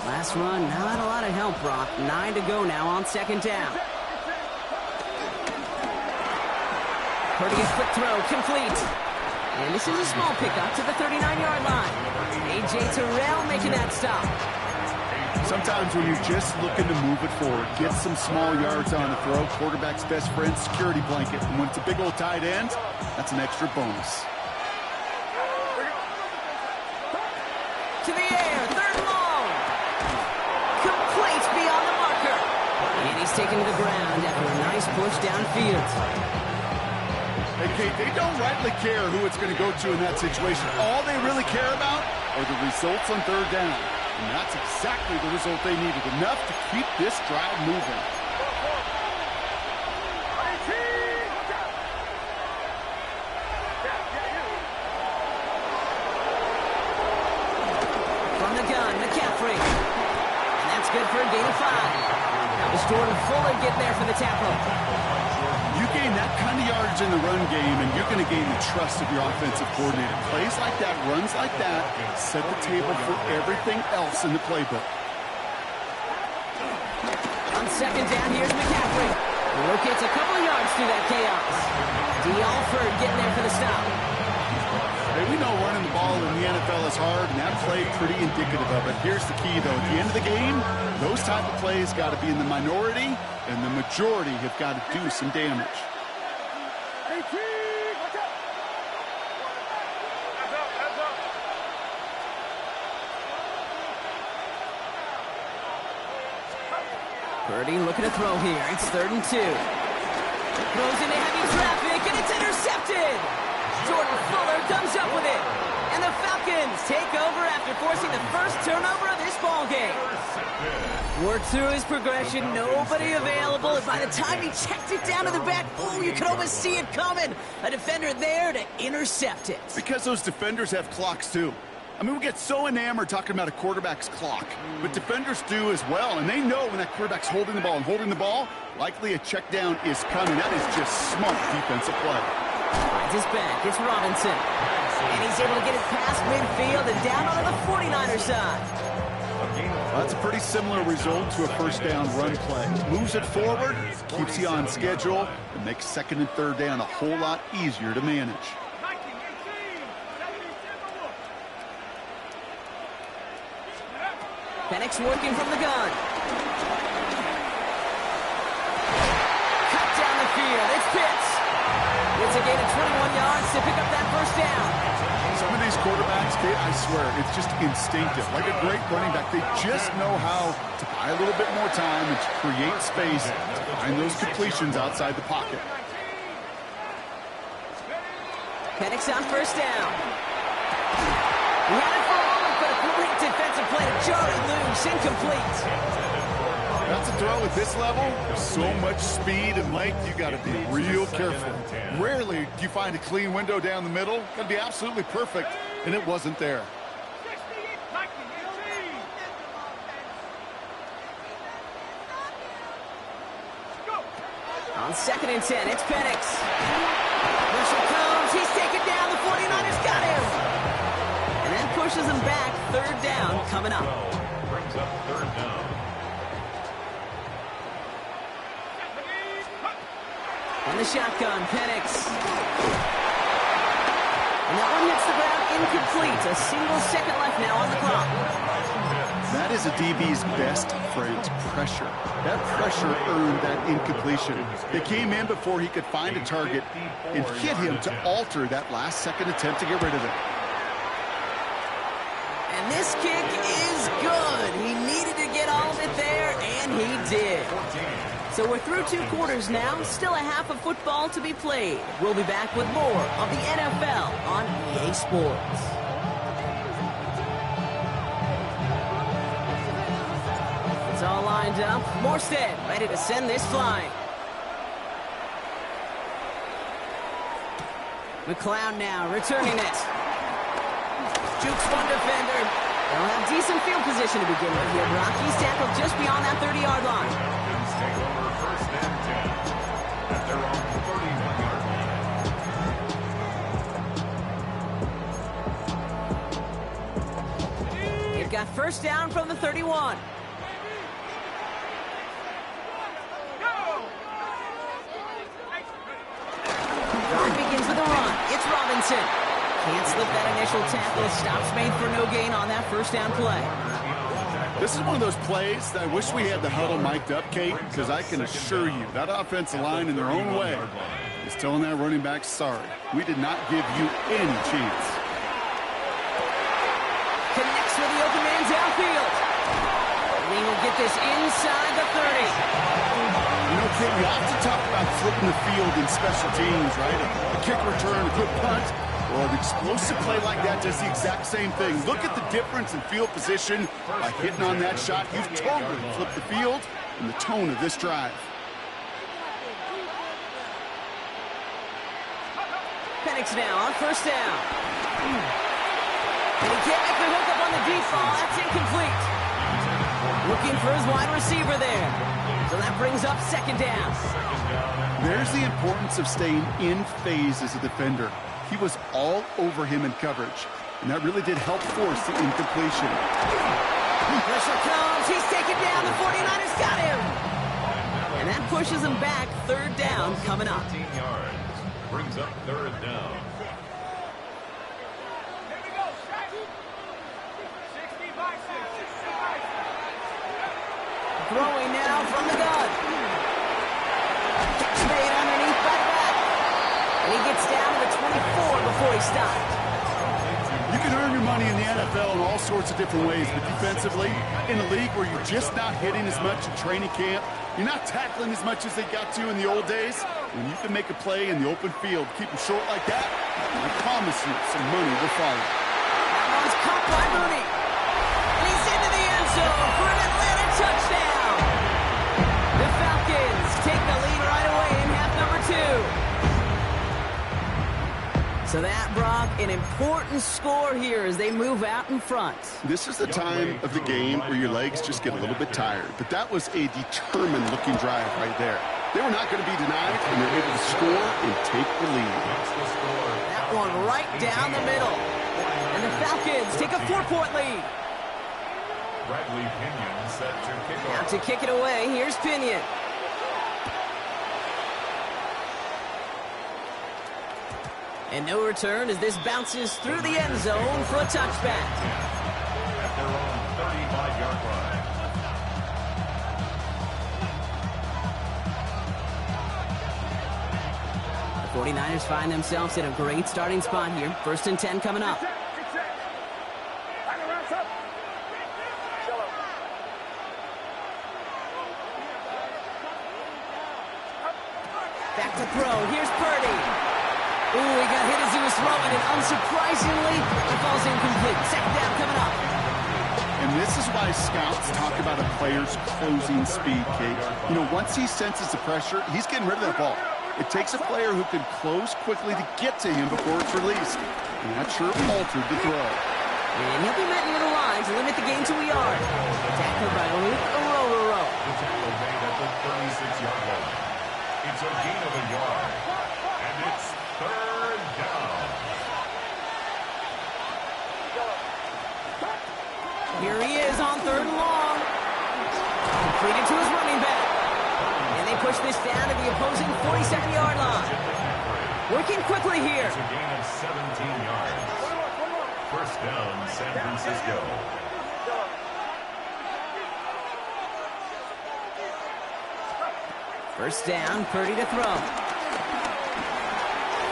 Last run, not a lot of help, Brock. 9 to go now on 2nd down. Purdy's quick throw, complete. And this is a small pickup to the 39-yard line. A.J. Terrell making that stop. Sometimes when you're just looking to move it forward, get some small yards on a throw, quarterback's best friend, security blanket. And when it's a big old tight end, that's an extra bonus. To the air, 3rd and long. Complete beyond the marker. And he's taken to the ground after a nice push downfield. Hey, Kate, they don't rightly care who it's going to go to in that situation. All they really care about are the results on 3rd down. And that's exactly the result they needed. Enough to keep this drive moving. From the gun, McCaffrey. And that's good for a gain of 5. That was Jordan Fuller getting there for the tackle. You gain that kind of yardage in the run game, and you're going to gain the trust of your offensive coordinator. Plays like that, runs like that, set the table for everything else in the playbook. On 2nd down, here's McCaffrey. Rotates a couple of yards through that chaos. D. Alford getting there for the stop. Hey, we know running the ball in the NFL is hard, and that play pretty indicative of it. Here's the key, though. At the end of the game, those type of plays got to be in the minority, and the majority have got to do some damage. Purdy looking to throw here. It's 3rd and 2. Throws into heavy traffic, and it's intercepted. Jordan Fuller comes up with it. And the Falcons take over after forcing the first turnover of this ballgame. Worked through his progression, nobody available, and by the time he checked it down to the back, oh, you could almost see it coming. A defender there to intercept it. Because those defenders have clocks, too. I mean, we get so enamored talking about a quarterback's clock, but defenders do as well, and they know when that quarterback's holding the ball and holding the ball, likely a check down is coming. That is just smart defensive play. Finds his back. It's Robinson. And he's able to get it past midfield and down onto the 49er side. Well, that's a pretty similar result to a first down run play. Moves it forward, keeps you on schedule, and makes second and third down a whole lot easier to manage. Penix working from the gun. Cut down the field. It's Pitts. It's a gain of 21 yards to pick up that first down. Some of these quarterbacks, I swear, it's just instinctive. Like a great running back, they just know how to buy a little bit more time and to create space to find those completions outside the pocket. Penix on first down. He had it for a moment, but a complete defensive play to Charlie loose, incomplete. That's a throw at this level. There's so much speed and length, you got to be real careful. Rarely do you find a clean window down the middle. Got to be absolutely perfect, and it wasn't there. On second and 10, it's Penix. Pressure comes. He's taken down. The 49ers got him. And then pushes him back. Third down coming up. Brings up third down. On the shotgun, Penix. And that one hits the ground incomplete. A single second left now on the clock. That is a DB's best friend, pressure. That pressure earned that incompletion. They came in before he could find a target and hit him to alter that last second attempt to get rid of it. And this kick is good. He needed to get all of it there, and he did. So we're through 2 quarters now. Still a half of football to be played. We'll be back with more of the NFL on EA Sports. It's all lined up. Morstead ready to send this flying. McLeod now returning it. Jukes one defender. They'll have decent field position to begin with here, Brock. He's tackled just beyond that 30-yard line. Take over first and 10 at their own 31-yard line. They've got first down from the 31. Drive begins with a run. It's Robinson. Can't slip that initial tackle. Stops made for no gain on that first down play. This is one of those plays that I wish we had the huddle mic'd up, Kate, because I can assure you that offensive line in their own way is telling that running back, sorry, we did not give you any chance. Connects with the open man downfield. Lee will get this inside the 30. You know, Kate, we often talk about flipping the field in special teams, right? A kick return, a good punt. Well, an explosive play like that does the exact same thing. Look at the difference in field position. By hitting on that shot, you've totally flipped the field and the tone of this drive. Penix now on first down. And he can't make the hook up on the deep ball. That's incomplete. Looking for his wide receiver there. So that brings up second down. There's the importance of staying in phase as a defender. He was all over him in coverage, and that really did help force the incompletion. Pressure comes. He's taken down. The 49ers got him. And that pushes him back. Third down coming up. 15 yards. Brings up third down. Throwing now from the gun. Catch made underneath by back. And he gets down to the 24 before he stopped. You can earn your money in the NFL in all sorts of different ways, but defensively, in a league where you're just not hitting as much in training camp, you're not tackling as much as they got to in the old days, when you can make a play in the open field, keep them short like that, I promise you some money will follow. That one's caught by Mooney. And he's into the end zone for an Atlanta touchdown. The Falcons take the lead right away in half number 2. So that, Brock, an important score here as they move out in front. This is the time of the game where your legs just get a little bit tired. But that was a determined-looking drive right there. They were not going to be denied, and they're able to score and take the lead. That one right down the middle. And the Falcons take a 4-point lead. Bradley Pinion set to kick Now off. to kick it away, here's Pinion. And no return as this bounces through the end zone for a touchback. At their own 35-yard line. The 49ers find themselves in a great starting spot here. 1st and 10 coming up. Back to throw. Here's Purdy. Ooh, he got hit as he was throwing, and unsurprisingly, it falls incomplete. 2nd down coming up. And this is why scouts talk about a player's closing speed, Kate. You know, once he senses the pressure, he's getting rid of that ball. It takes a player who can close quickly to get to him before it's released. And that sure altered the throw. And he'll be met near the line to limit the gain to a yard. Tackled by Luke Arroyo. The tackle made at the 36-yard line. It's a gain of a yard. And it's 3rd down. Here he is on 3rd and long. Completed to his running back. And they push this down to the opposing 47-yard line. Working quickly here. It's a gain of 17 yards. 1st down, San Francisco. First down, Purdy to throw.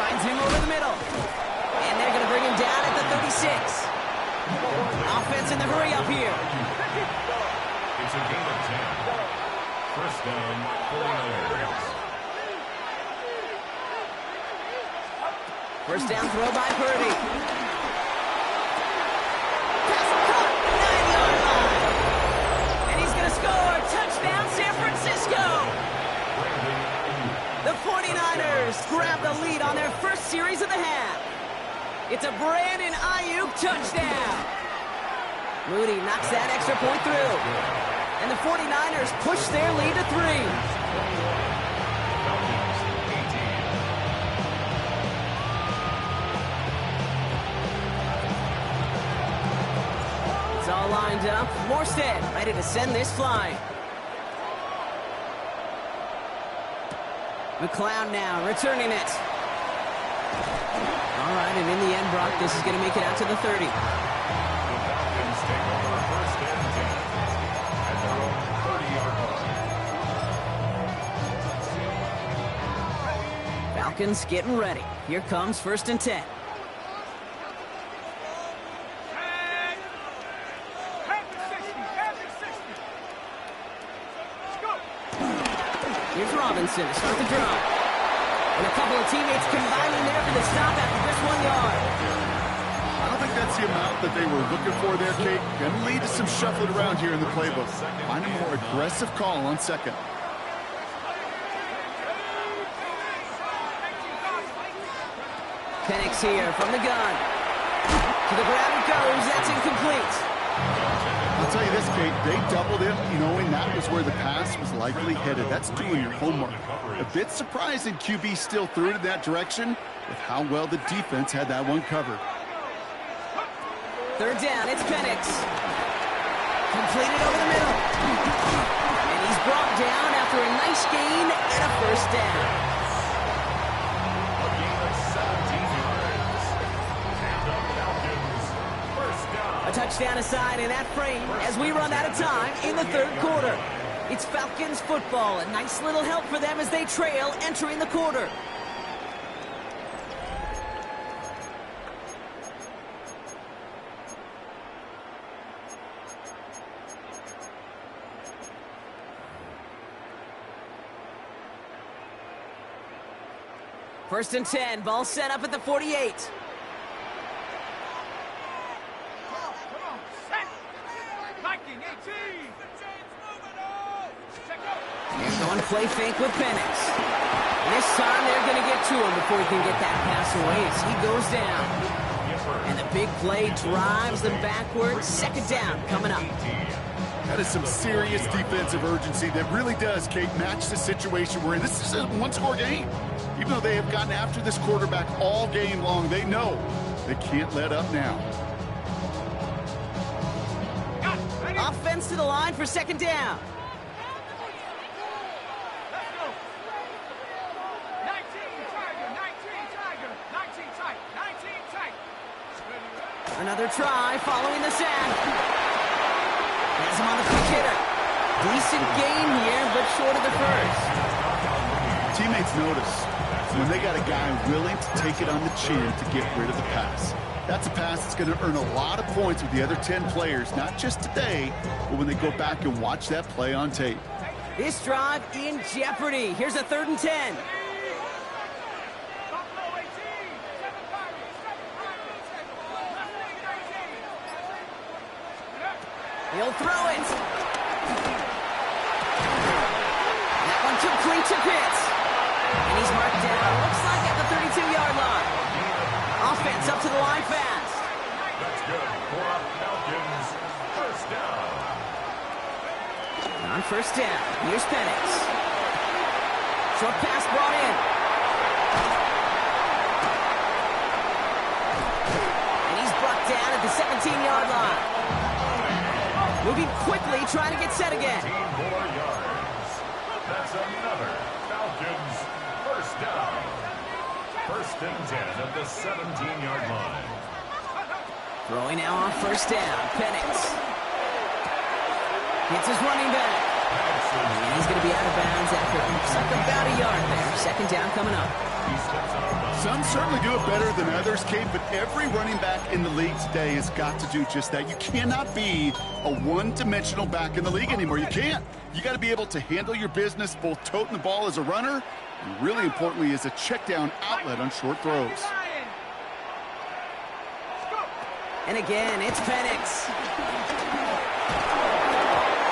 Finds him over the middle. And they're going to bring him down at the 36. Offense in the hurry up here. It's a gain of 10. 1st down, 49ers. 1st down throw by Purdy. Pass caught, 9-yard line. And he's going to score. Touchdown, San Francisco. The 49ers grab the lead on their first series of the half. It's a Brandon Ayuk touchdown. Moody knocks that extra point through. And the 49ers push their lead to 3. It's all lined up. Morstead ready to send this flying. McLeod now returning it. All right, and in the end, Brock, this is going to make it out to the 30. The Falcons take over 1st and 10 at their own 30-yard line. Falcons getting ready. Here comes 1st and 10. Here's Robinson to start the drive. And a couple of teammates combining there for the stop after just 1 yard. I don't think that's the amount that they were looking for there, Kate. Going to lead to some shuffling around here in the playbook. Find a more aggressive call on 2nd. Penix here from the gun. To the ground it goes. That's incomplete. I'll tell you this, Kate, they doubled him knowing that was where the pass was likely headed. That's doing your homework. A bit surprising QB still threw it in that direction with how well the defense had that one covered. 3rd down, it's Penix. Completed over the middle. And he's brought down after a nice gain and a 1st down. A gain of 17 yards. And the Falcons, 1st down. A touchdown aside in that frame as we run out of time in the 3rd quarter. It's Falcons football. A nice little help for them as they trail entering the quarter. First and 10, ball set up at the 48. Here's going play fake with Penix. This time they're going to get to him before he can get that pass away as he goes down. And the big play drives them backwards. Second down coming up. That is some serious defensive urgency that really does, Kate, match the situation we're in. This is a one-score game. Even though they have gotten after this quarterback all game long, they know they can't let up now. Offense to the line for second down. Another try following the sack. Has him on the quick hitter. Decent gain here, but short of the first. Teammates notice when they got a guy willing to take it on the chin to get rid of the pass. That's a pass that's going to earn a lot of points with the other 10 players, not just today, but when they go back and watch that play on tape. This drive in jeopardy. Here's a 3rd and 10. He'll throw it. That one complete to Pitts. And he's marked down, looks like at the 32-yard line. Offense up to the line fast. That's good for Falcons. First down. On first down, here's Penix. Short pass brought in. And he's brought down at the 17-yard line. Moving quickly, trying to get set again. 15 more yards. That's another Falcons first down. First and 10 at the 17-yard line. Throwing now on first down. Penix. Hits his running back. And he's going to be out of bounds after looks like about a yard there. Second down coming up. Some certainly do it better than others, Kate, but every running back in the league today has got to do just that. You cannot be a one-dimensional back in the league anymore. You can't. You got to be able to handle your business, both toting the ball as a runner, and really importantly as a check-down outlet on short throws. And again, it's Penix.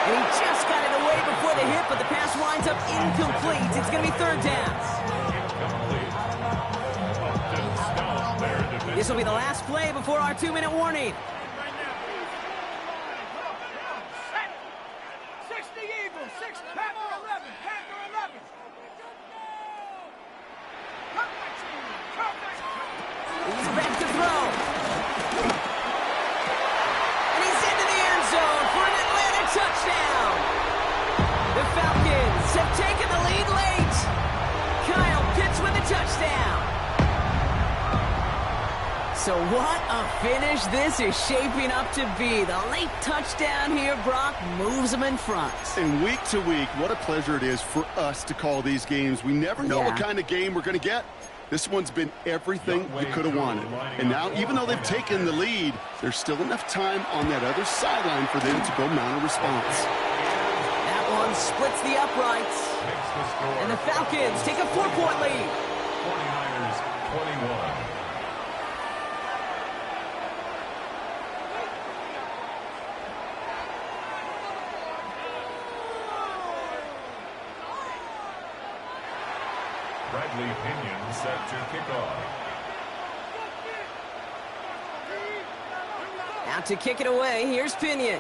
And he just got it away before the hit, but the pass winds up incomplete. It's going to be third down. This will be the last play before our 2-minute warning. 6 the Eagles, 6 Panther 11, Panther 11. He's back to throw. And he's into the end zone for an Atlanta touchdown. The Falcons have taken the lead late. Kyle Pitts with a touchdown. So what a finish this is shaping up to be. The late touchdown here, Brock, moves them in front. And week to week, what a pleasure it is for us to call these games. We never know what kind of game we're going to get. This one's been everything you could have wanted. And now, even though they've taken the lead, there's still enough time on that other sideline for them to go mount a response. That one splits the uprights. And the Falcons take a 4-point lead. 49ers 21. Bradley Pinion set to kick off. Out to kick it away, here's Pinion.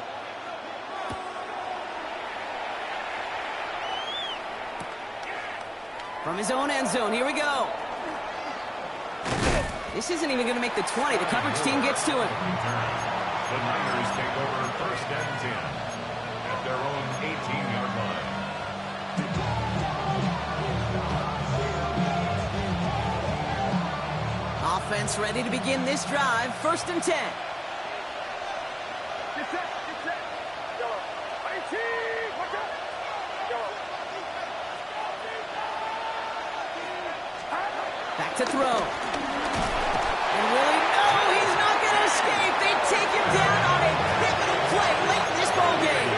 From his own end zone, here we go. This isn't even going to make the 20. The coverage team gets to him. The Niners take over first and 10 at their own 18-yard line. Offense ready to begin this drive. First and 10. Get set, Yellow. 18, watch out. Yellow. Back to throw. And Willie, no, he's not going to escape. They take him down on a pivotal play late in this ball game.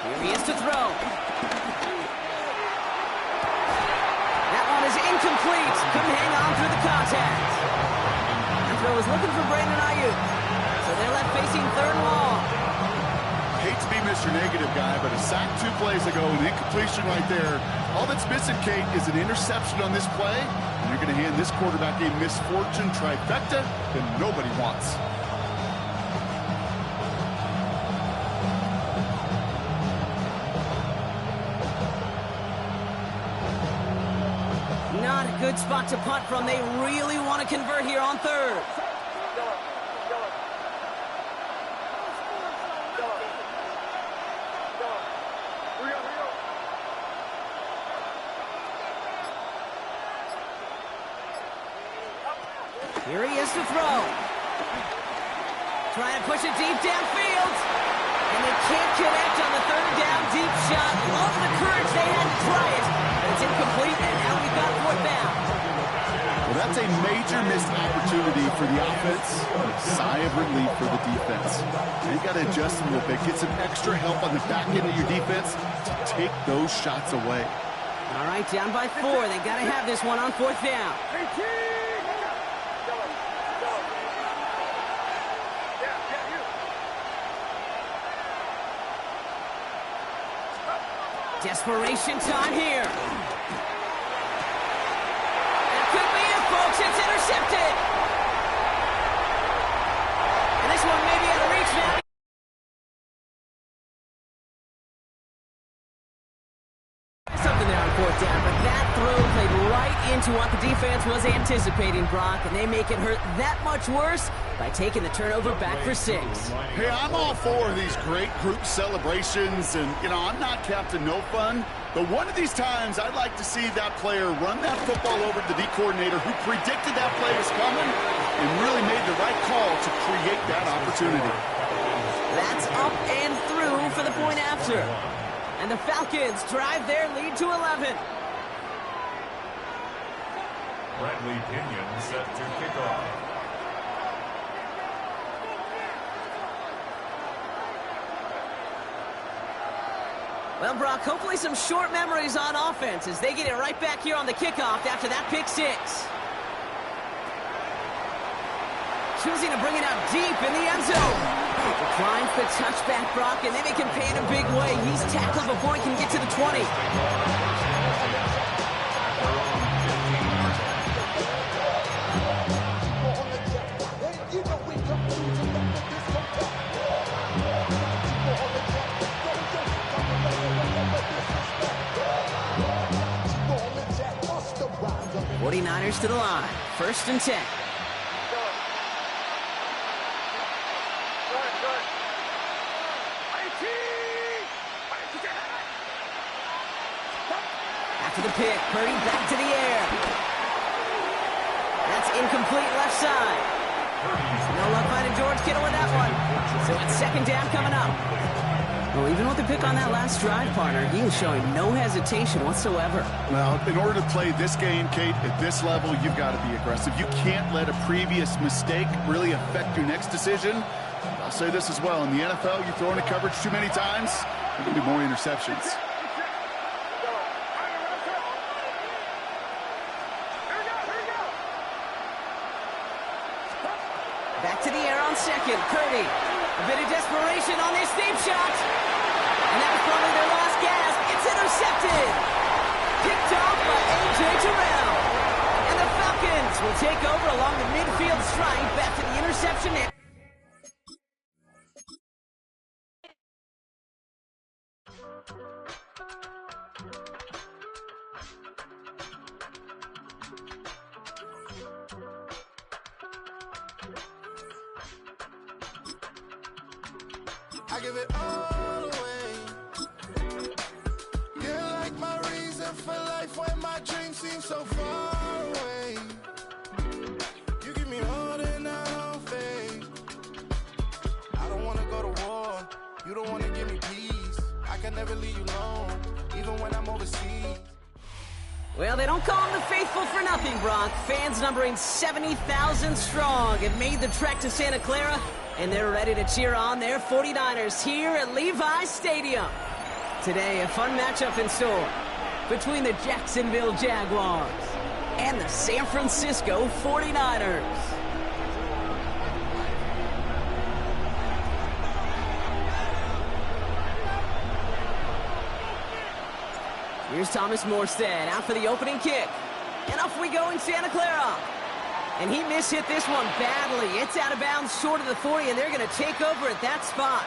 Here he is to throw. incomplete. Couldn't hang on through the contact. The throw was looking for Brandon Ayuk. So they're left facing third and long. I hate to be Mr. Negative guy, but a sack 2 plays ago, an incompletion right there. All that's missing, Kate, is an interception on this play. And you're going to hand this quarterback a misfortune trifecta that nobody wants. Not a good spot to punt from. They really want to convert here on third. Here he is to throw. Trying to push it deep downfield. And they can't connect on the third down deep shot. Love the courage they had to try it. But it's incomplete, and now we've got fourth down. Well, that's a major missed opportunity for the offense. A sigh of relief for the defense. Now you got to adjust a little bit. Get some extra help on the back end of your defense to take those shots away. All right, down by 4. They got to have this one on fourth down. Desperation time here. That could be it, folks. It's intercepted. And this one may be out of reach now. Something there on fourth down, but that throw played right into what the defense was anticipating, Brock, and they make it hurt that much worse by taking the turnover back for 6. Hey, I'm all for these great group celebrations, and, you know, I'm not Captain No Fun, but one of these times I'd like to see that player run that football over to the D coordinator who predicted that play was coming and really made the right call to create that opportunity. That's up and through for the point after. And the Falcons drive their lead to 11. Bradley Pinion set to kick off. Well, Brock, hopefully some short memories on offense as they get it right back here on the kickoff after that pick 6. Choosing to bring it out deep in the end zone. Declines the touchback, Brock, and then they can pay in a big way. He's tackled before he can get to the 20. '49ers to the line. 1st and 10. After the pick, Purdy back to the air. That's incomplete left side. No luck finding George Kittle with that one. So it's 2nd down coming up. Well, even with the pick on that last drive, partner, he is showing no hesitation whatsoever. Well, in order to play this game, Kate, at this level, you've got to be aggressive. You can't let a previous mistake really affect your next decision. I'll say this as well. In the NFL, you throw into coverage too many times, there can be more interceptions. Back to the air on 2nd. Purdy. A bit of desperation on this deep shot. And that was probably their last gasp. It's intercepted. Picked off by A.J. Terrell. And the Falcons will take over along the midfield stripe after the interception. I give it all away. You're like my reason for life when my dreams seem so far away. You give me more than I don't face. I don't want to go to war. You don't want to give me peace. I can never leave you alone, even when I'm overseas. Well, they don't call them the faithful for nothing, Brock. Fans numbering 70,000 strong have made the trek to Santa Clara, and they're ready to cheer on their 49ers here at Levi's Stadium. Today, a fun matchup in store between the Jacksonville Jaguars and the San Francisco 49ers. Here's Thomas Morstead out for the opening kick. And off we go in Santa Clara. And he mishit this one badly. It's out of bounds short of the 40, and they're going to take over at that spot.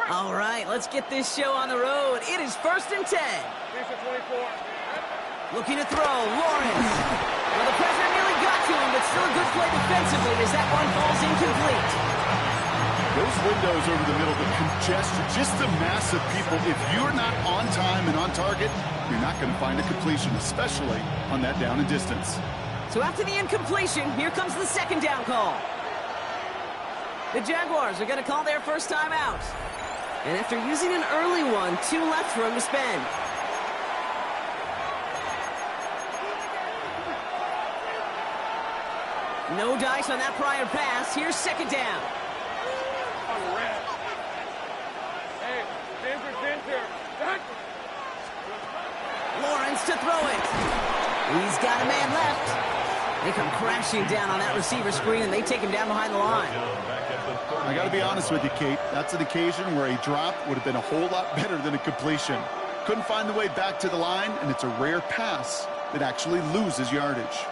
All right, let's get this show on the road. It is 1st and 10. Looking to throw, Lawrence. Well, the pressure nearly got to him, but still a good play defensively as that one falls incomplete. Those windows over the middle, the congestion, just the mass of people. If you're not on time and on target, you're not going to find a completion, especially on that down and distance. So after the incompletion, here comes the second down call. The Jaguars are going to call their first time out. And after using an early one, 2 left for him to spend. No dice on that prior pass. Here's second down. Lawrence to throw it. He's got a man left. They come crashing down on that receiver screen, and they take him down behind the line. I got to be honest with you, Kate. That's an occasion where a drop would have been a whole lot better than a completion. Couldn't find the way back to the line, and it's a rare pass that actually loses yardage.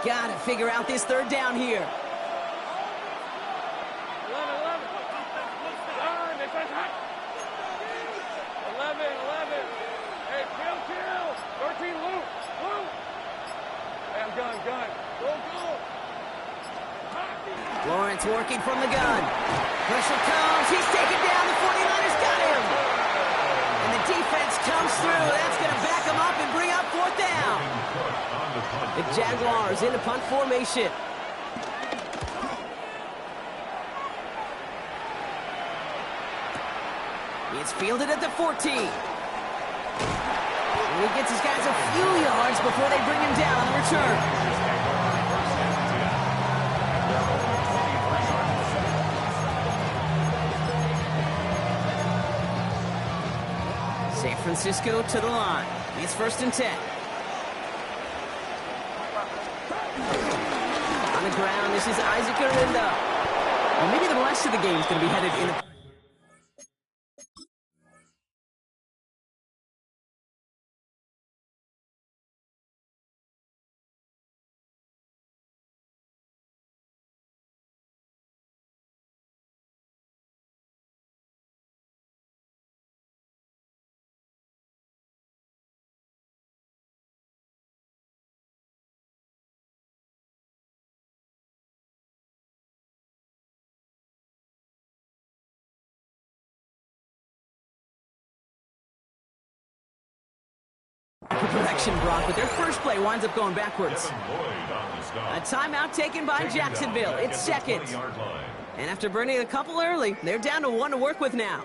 Got to figure out this third down here. 11. Hey, kill. 13, Luke. Hey, I'm gun. Go. Lawrence working from the gun. Pressure comes. He's taken down. The 49ers got him. And the defense comes through. That's going to back him up and bring up 4th down. The Jaguars in the punt formation. It's fielded at the 14. And he gets his guys a few yards before they bring him down on the return. San Francisco to the line. It's 1st and 10. On the ground, this is Isaac Arinda. Well, maybe the rest of the game is going to be headed in the... Protection Brock, but their first play winds up going backwards. A timeout taken by Jacksonville. It's second. And after burning a couple early, they're down to 1 to work with now.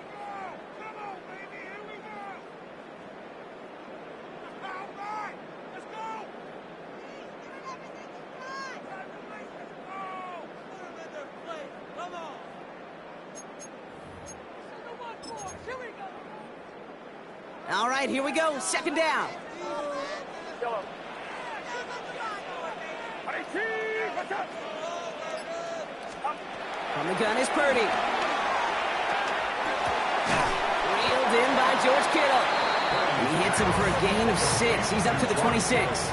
All right, here we go. Second down. From the gun is Purdy. Reeled in by George Kittle. And he hits him for a gain of 6. He's up to the 26.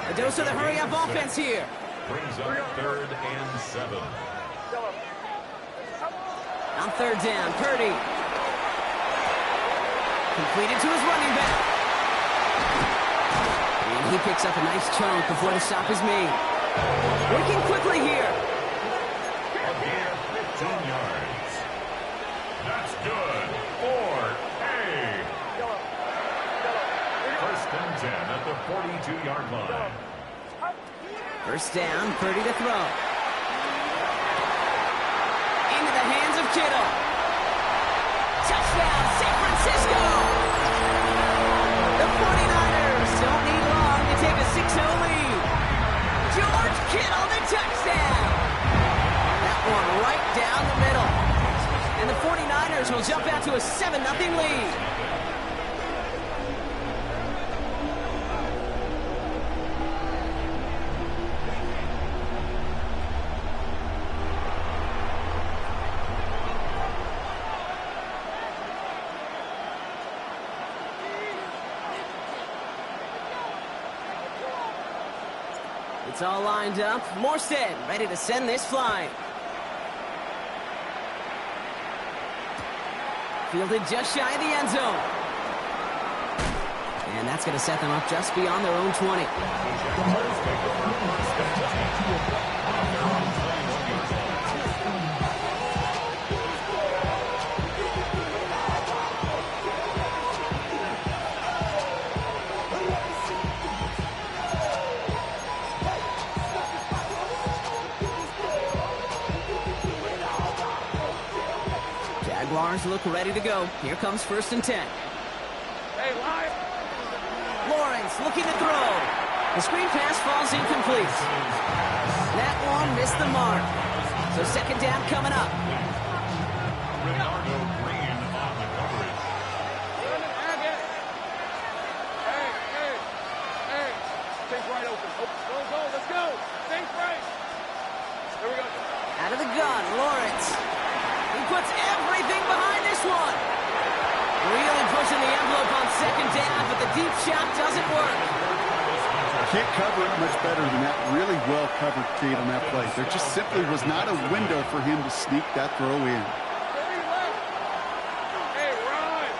A dose of the hurry-up offense here. Brings up 3rd and 7. On 3rd down, Purdy. Completed to his running back. And he picks up a nice chunk before the stop is made. Working quickly here. A gain of 15 yards. That's good. 4A. 1st and 10 at the 42-yard line. First down, Purdy to throw. Into the hands of Kittle. Touchdown, San Francisco! The 49ers don't need long to take a 6-0 lead. George Kittle, the touchdown! That one right down the middle. And the 49ers will jump out to a 7-0 lead. It's all lined up. Morstead ready to send this flying. Fielded just shy of the end zone. And that's going to set them up just beyond their own 20. Jaguars look ready to go. Here comes 1st and 10. Hey, live. Lawrence looking to throw. The screen pass falls incomplete. That one missed the mark. So 2nd down coming up. Renardo Green on the coverage. Hey. Think right open. Go. Let's go. Think right. Here we go. Out of the gun, Lawrence. He puts everything behind this one. Really pushing the envelope on 2nd down, but the deep shot doesn't work. Can't cover it much better than that. Really well covered, Kate, on that play. There just simply was not a window for him to sneak that throw in. Hey, Ryan.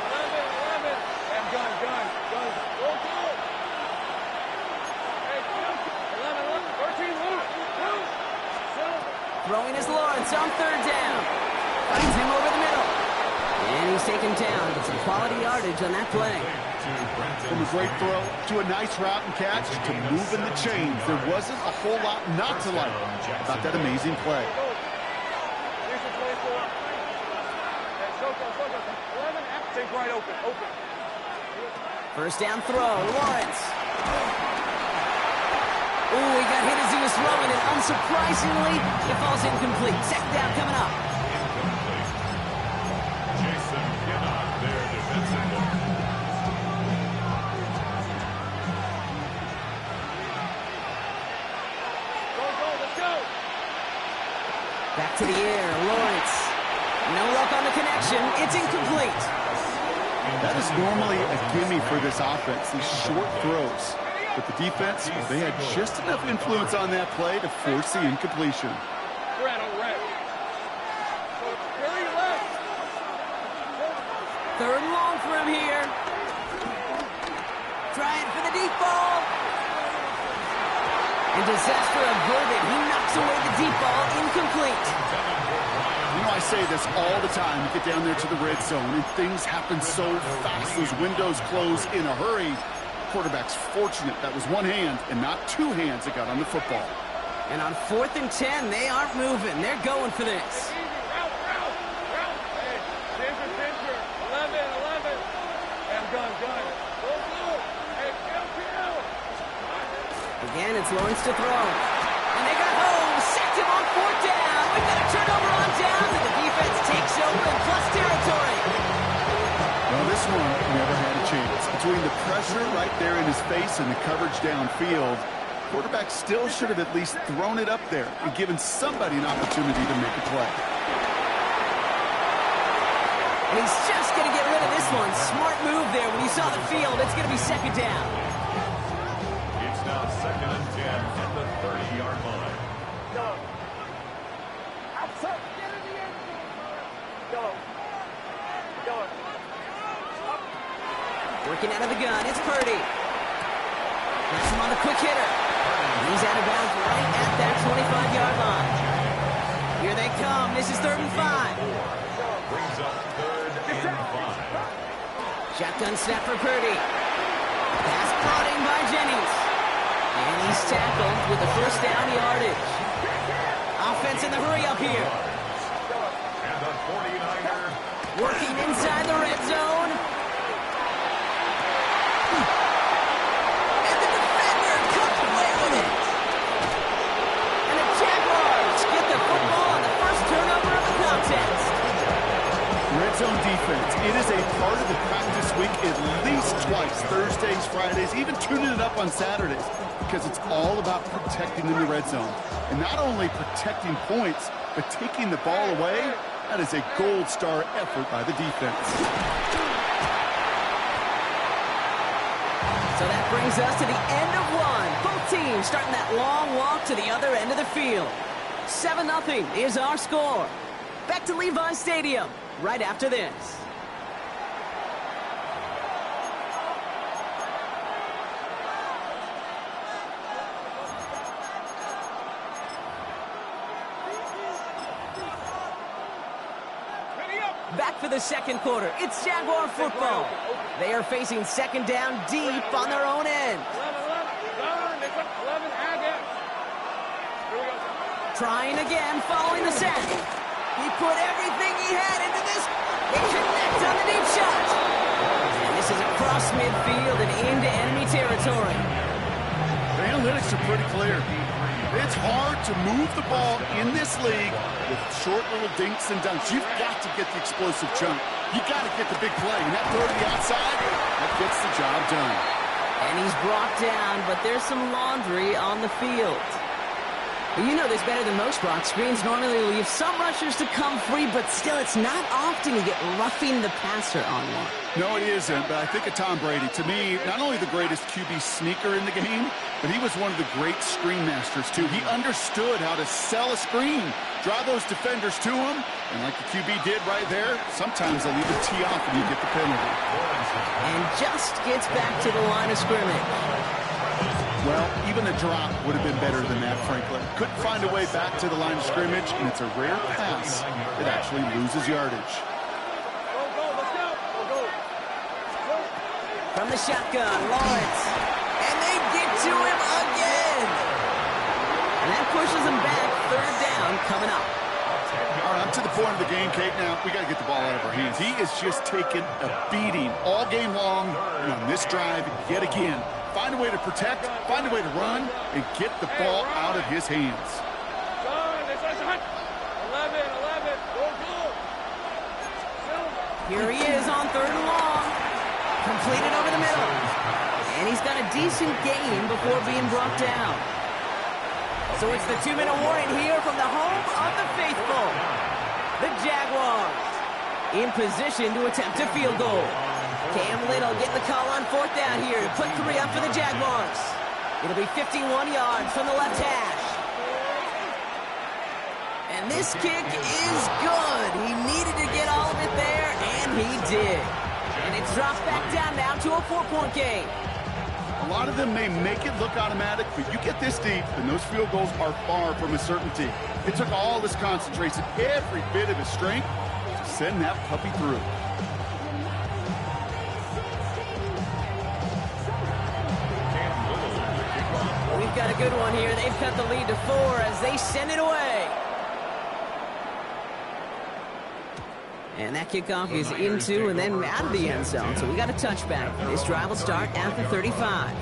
11. And gun. Go. Hey, 11. 13, move. Throwing is Lawrence on 3rd down. Finds him over the middle. And he's taken down. Get some quality yardage on that play. From a great throw to a nice route and catch to moving the chains. There wasn't a whole lot not to like about that amazing play. Here's the 24. Hey, go. 11. Think right open. 1st down throw, Lawrence. Ooh, he got hit as he was throwing it. Unsurprisingly, it falls incomplete. 2nd down coming up. Jason Kinnock there defensively. Go. Let's go. Back to the air, Lawrence. No luck on the connection. It's incomplete. That is normally a gimme for this offense, these short throws. But the defense, well, they had just enough influence on that play to force the incompletion. Red. Very left. 3rd and long for him here. Trying for the deep ball. And disaster averted. He knocks away the deep ball. Incomplete. You know, I say this all the time. You get down there to the red zone, and things happen so fast. Those windows close in a hurry. Quarterback's fortunate that was one hand and not 2 hands that got on the football. And on 4th and 10, they aren't moving. They're going for this. Route. Hey, danger. 11. And gun. Go. Hey, kill. Again, it's Lawrence to throw. And they got home. Sacked him on 4th down. We've got a turnover on downs, and the defense takes over in plus territory. Well, this one never had a chance. Between the pressure right there in his face and the coverage downfield, quarterback still should have at least thrown it up there and given somebody an opportunity to make a play. And he's just going to get rid of this one. Smart move there. When you saw the field, it's going to be 2nd down. It's now 2nd and 10 at the 30-yard line. Go. Outside. Get in the end zone. Go. Working out of the gun, it's Purdy. Gets him on the quick hitter. He's out of bounds right at that 25-yard line. Here they come. This is 3rd and 5. Brings up 3rd and 5. Shotgun snap for Purdy. Pass brought in by Jennings. And he's tackled with the first down yardage. Offense in the hurry up here. And the 49ers Working inside the red zone. And the defender comes away with it. And the Jaguars get the football on the first turnover of the contest. Red zone defense. It is a part of the practice week at least twice. Thursdays, Fridays, even tuning it up on Saturdays. Because it's all about protecting in the red zone. And not only protecting points, but taking the ball away. That is a gold star effort by the defense. So that brings us to the end of one. Both teams starting that long walk to the other end of the field. 7-0 is our score. Back to Levi Stadium right after this. Back for the second quarter. It's Jaguar football. They are facing second down deep on their own end. Trying again following the sack. He put everything he had into this. They connect on the deep shot. And this is across midfield and into enemy territory. The analytics are pretty clear. It's hard to move the ball in this league with short little dinks and dunks. You've got to get the explosive chunk. You got to get the big play. And that throw to the outside, that gets the job done. And he's brought down, but there's some laundry on the field. You know this better than most, Brock. Screens normally leave some rushers to come free, but still, it's not often you get roughing the passer on one. No, it isn't, but I think of Tom Brady. To me, not only the greatest QB sneaker in the game, but he was one of the great screen masters, too. He understood how to sell a screen, draw those defenders to him, and like the QB did right there, sometimes they'll even tee off and you get the penalty. And just gets back to the line of scrimmage. Well, even a drop would have been better than that, frankly. Couldn't find a way back to the line of scrimmage, and it's a rare pass that actually loses yardage. From the shotgun, Lawrence. And they get to him again. And that pushes him back. Third down coming up. All right, I'm to the point of the game, Kate. Now, we got to get the ball out of our hands. He is just taking a beating all game long, and on this drive, yet again. Find a way to protect, find a way to run, and get the ball out of his hands. Here he is on third and long. Completed over the middle. And he's got a decent gain before being brought down. So it's the 2-minute warning here from the home of the faithful. The Jaguars in position to attempt a field goal. Cam Little getting the call on fourth down here to put 3 up for the Jaguars. It'll be 51 yards from the left hash. And this kick is good. He needed to get all of it there, and he did. And it's dropped back down now to a 4-point game. A lot of them may make it look automatic, but you get this deep, and those field goals are far from a certainty. It took all this concentration, every bit of his strength, to send that puppy through. We've got a good one here. They've cut the lead to 4 as they send it away. And that kickoff is into and then out of the end zone. So we got a touchback. This drive will start at the 35.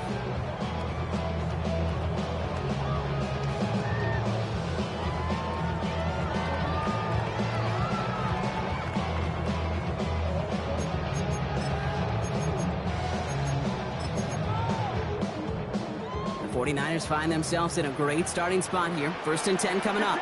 The 49ers find themselves in a great starting spot here. 1st and 10 coming up.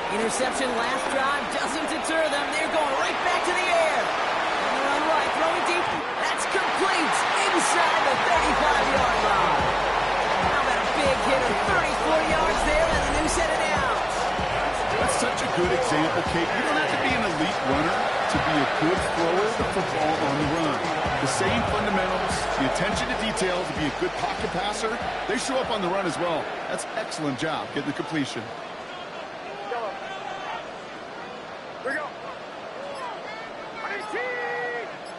Interception last drive doesn't deter them. They're going right back to the air. And they're on right, throwing deep. That's complete inside the 35-yard line. How about a big hit of 34 yards there and a new set of downs? That's such a good example, Kate. You don't have to be an elite runner to be a good thrower of the football on the run. The same fundamentals, the attention to detail to be a good pocket passer, they show up on the run as well. That's an excellent job getting the completion. Yellow. Here we go.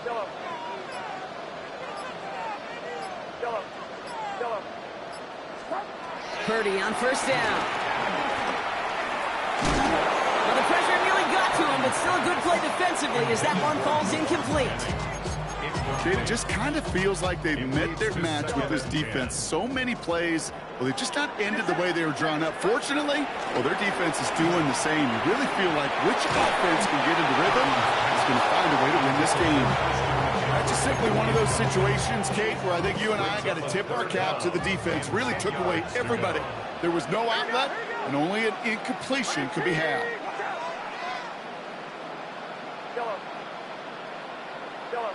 Yellow. Yellow. Yellow. Purdy on first down. Well, the pressure nearly got to him, but still a good play defensively as that one falls incomplete. It just kind of feels like they've met their match with this defense. So many plays, well, they've just not ended the way they were drawn up. Fortunately, well, their defense is doing the same. You really feel like which offense can get into rhythm is going to find a way to win this game. That's just simply one of those situations, Kate, where I think you and I got to tip our cap to the defense. Really took away everybody. There was no outlet, and only an incompletion could be had. Yellow. Yellow.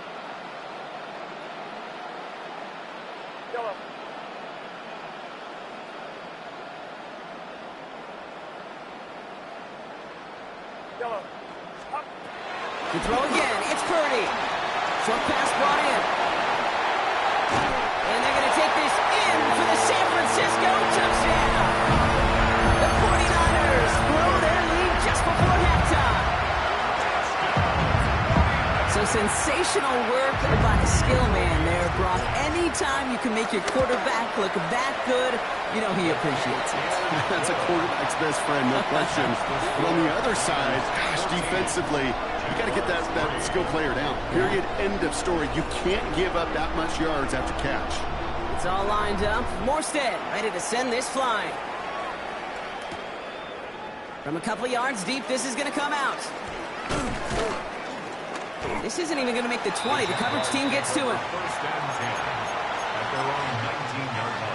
Yellow. Yellow. Up. To throw again, it's Purdy. Short pass brought in. And they're going to take this in for the San Francisco touchdown. The 49ers blow their lead just before halftime. So sensational work by the skill man there, Brock. Anytime you can make your quarterback look that good, you know he appreciates it. That's a quarterback's best friend, no question. But on the other side, gosh, defensively, you got to get that skill player down. Period. End of story. You can't give up that much yards after catch. It's all lined up. Morstead ready to send this flying. From a couple yards deep, this is going to come out. This isn't even going to make the 20. The coverage team gets to him. First and 10 at their own 19-yard line.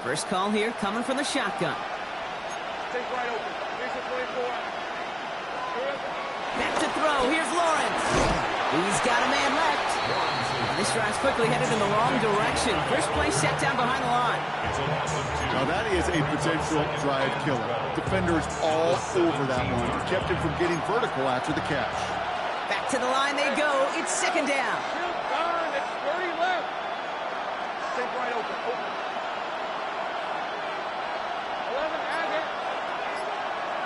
First call here coming from the shotgun. Take right open. Here's the 24. Back to throw. Here's Lawrence. He's got a man left. This drive's quickly headed in the wrong direction. First play set down behind the line. Now that is a potential drive killer. Defenders all over that one. Kept him from getting vertical after the catch. Back to the line they go. It's second down. Turn. It's 30 left. Take right open. Open. 11. Add it.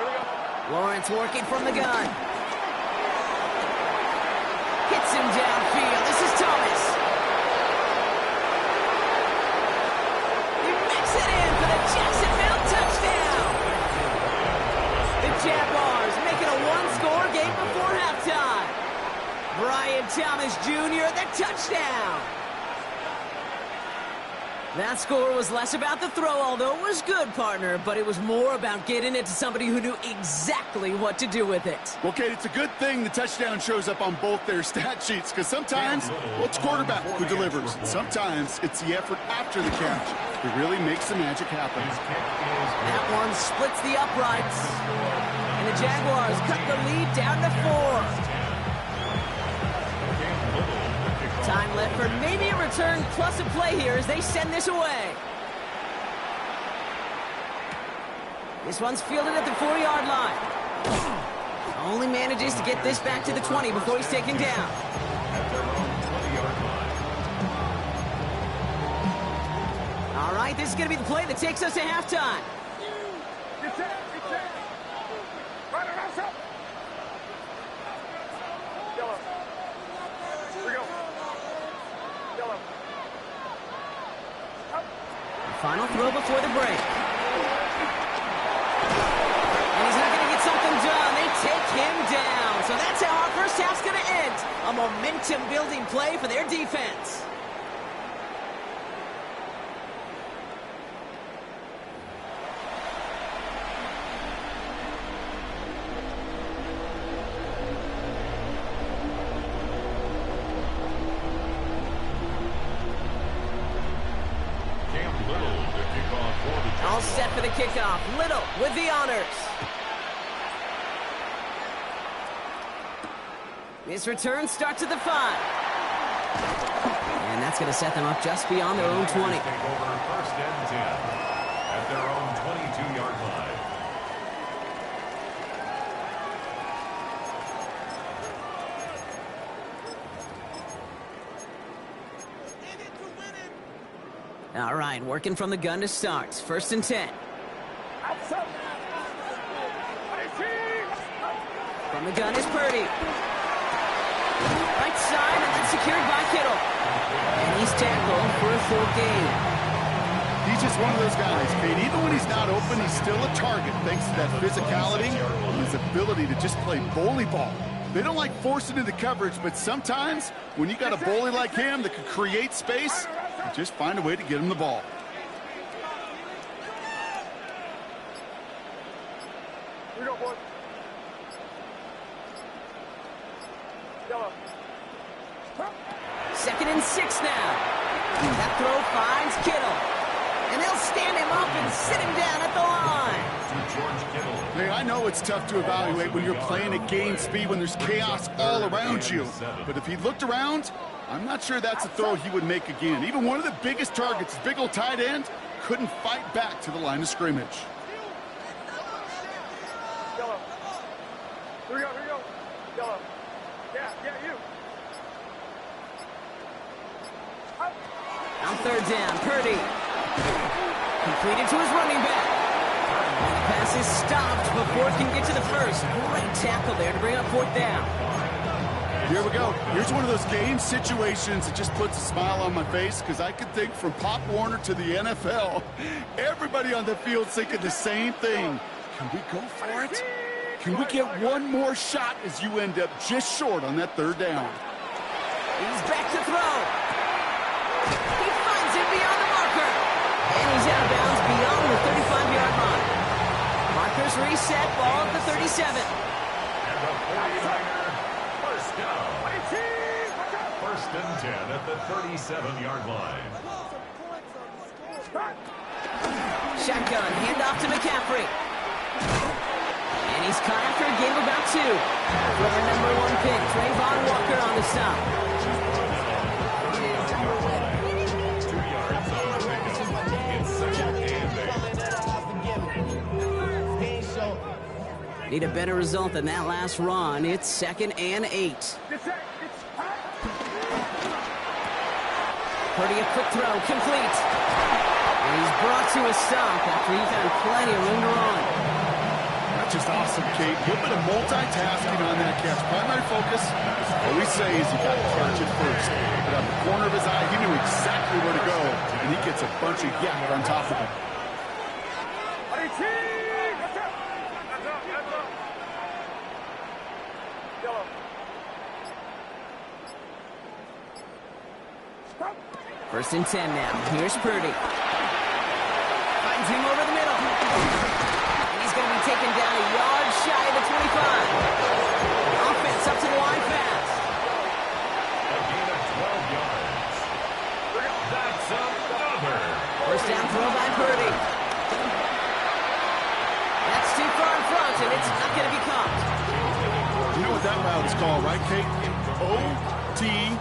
Here we go. Lawrence working from the gun. Hits him downfield. This is Thomas. He makes it in for the Jacksonville touchdown. The Jaguars make it a one-score game before halftime. Brian Thomas Jr., the touchdown. That score was less about the throw, although it was good, partner, but it was more about getting it to somebody who knew exactly what to do with it. Well, Kate, it's a good thing the touchdown shows up on both their stat sheets, because sometimes, well, it's quarterback who delivers. Sometimes it's the effort after the catch that really makes the magic happen. That one splits the uprights, and the Jaguars cut the lead down to 4. Time left for maybe a return plus a play here as they send this away. This one's fielded at the 4-yard line. Only manages to get this back to the 20 before he's taken down. All right, this is going to be the play that takes us to halftime. Get set. Get set. Right around up. Yellow. Here we go. Yellow. Up. Final throw before the break. And he's not going to get something done. They take him down. So that's how our first half's going to end. A momentum-building play for their defense. All set set for the kickoff. Little with the honors. This return starts at the 5. And that's going to set them up just beyond their own 20. Take over first and 10 at their own 22-yard line. All right, working from the gun to start. First and 10. From the gun is Purdy. Right side, and that's secured by Kittle. And he's tackled for a 4th gain. He's just one of those guys, Kate. Even when he's not open, he's still a target thanks to that physicality and his ability to just play bully ball. They don't like forcing into coverage, but sometimes when you got a bully like him that can create space, you just find a way to get him the ball. Here we go, boys. Yellow. 2nd and 6 now. That throw finds Kittle. And they'll stand him up and sit him down at the line. Hey, I know it's tough to evaluate when you're playing at game speed when there's chaos all around you. But if he looked around, I'm not sure that's a throw he would make again. Even one of the biggest targets, big old tight end, couldn't fight back to the line of scrimmage. Yellow. Here we go, here we go. Yellow. Yeah, you. On 3rd down, Purdy. Completed to his running back. And the pass is stopped before it can get to the first. Great tackle there to bring up 4th down. Here we go. Here's one of those game situations that just puts a smile on my face because I can think from Pop Warner to the NFL. Everybody on the field thinking the same thing. Can we go for it? Can we get one more shot as you end up just short on that 3rd down? He's back to throw. He finds it beyond the marker. And he's out of bounds beyond the 35-yard line. Markers reset, ball at the 37. And the 49er, first down. First and 10 at the 37-yard line. Shotgun, handoff to McCaffrey. And he's caught after a gain of about 2. Former number 1 pick, Trayvon Walker on the stop. 2 yards on the pickup. It's 2nd and 8. Need a better result than that last run. It's 2nd and 8. Purdy, a quick throw, complete. And he's brought to a stop after he found plenty of room to run. That's just awesome, Kate. You've been multitasking on that catch. Primary focus, as I always say, is you got to catch it first. But out the corner of his eye, he knew exactly where to go, and he gets a bunch of yak on top of him. First and 10 now. Here's Purdy. Finds him over the middle. And he's going to be taken down a yard shy of the 25. Offense up to the line fast. A gain of 12 yards. That's another. First down throw by Purdy. That's too far in front, and it's not going to be caught. You know what that route is called, right, Kate? OTB.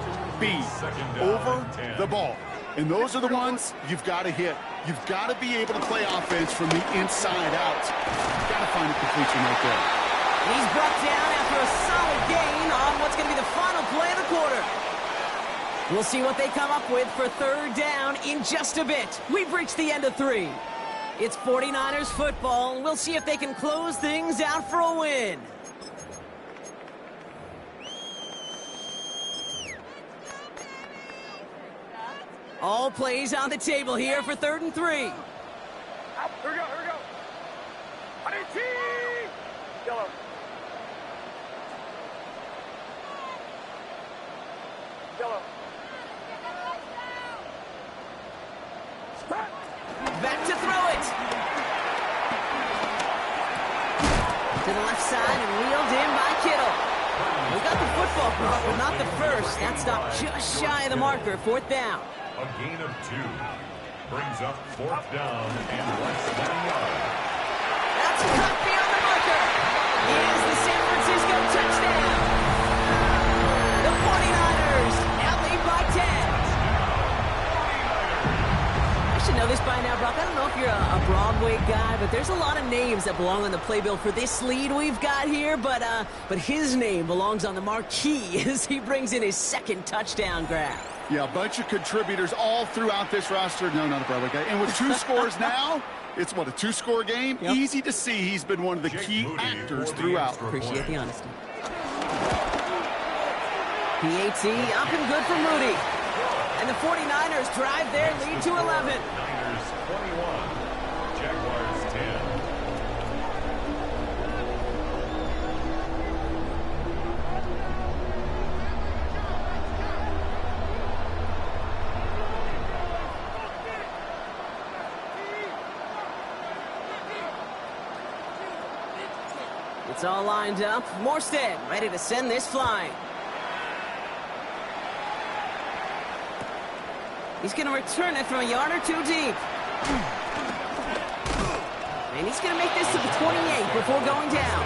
Over the ball. And those are the ones you've got to hit. You've got to be able to play offense from the inside out. You've got to find a completion right there. He's brought down after a solid gain on what's going to be the final play of the quarter. We'll see what they come up with for 3rd down in just a bit. We've reached the end of 3. It's 49ers football, and we'll see if they can close things out for a win. All plays on the table here for 3rd and 3. Here we go, here we go. Yellow. Yellow. Back to throw it. To the left side and wheeled in by Kittle. We got the football, but not the first. That stopped just shy of the marker. 4th down. A gain of 2. brings up 4th down and less than a yard. That's cut beyond the marker. Is the San Francisco touchdown. The 49ers now lead by 10. I should know this by now, Brock. I don't know if you're a Broadway guy, but there's a lot of names that belong on the playbill for this lead we've got here. But his name belongs on the marquee as he brings in his 2nd touchdown grab. Yeah, a bunch of contributors all throughout this roster. No, not a Broadway guy. And with 2 scores now, it's what, a 2-score game? Yep. Easy to see he's been one of the key actors throughout. Appreciate the honesty. PAT up and good for Moody. And the 49ers drive their lead to 11. Niners 21, Jaguars 10. It's all lined up. Morstead ready to send this flying. He's going to return it from a yard or 2 deep. And he's going to make this to the 28 before going down.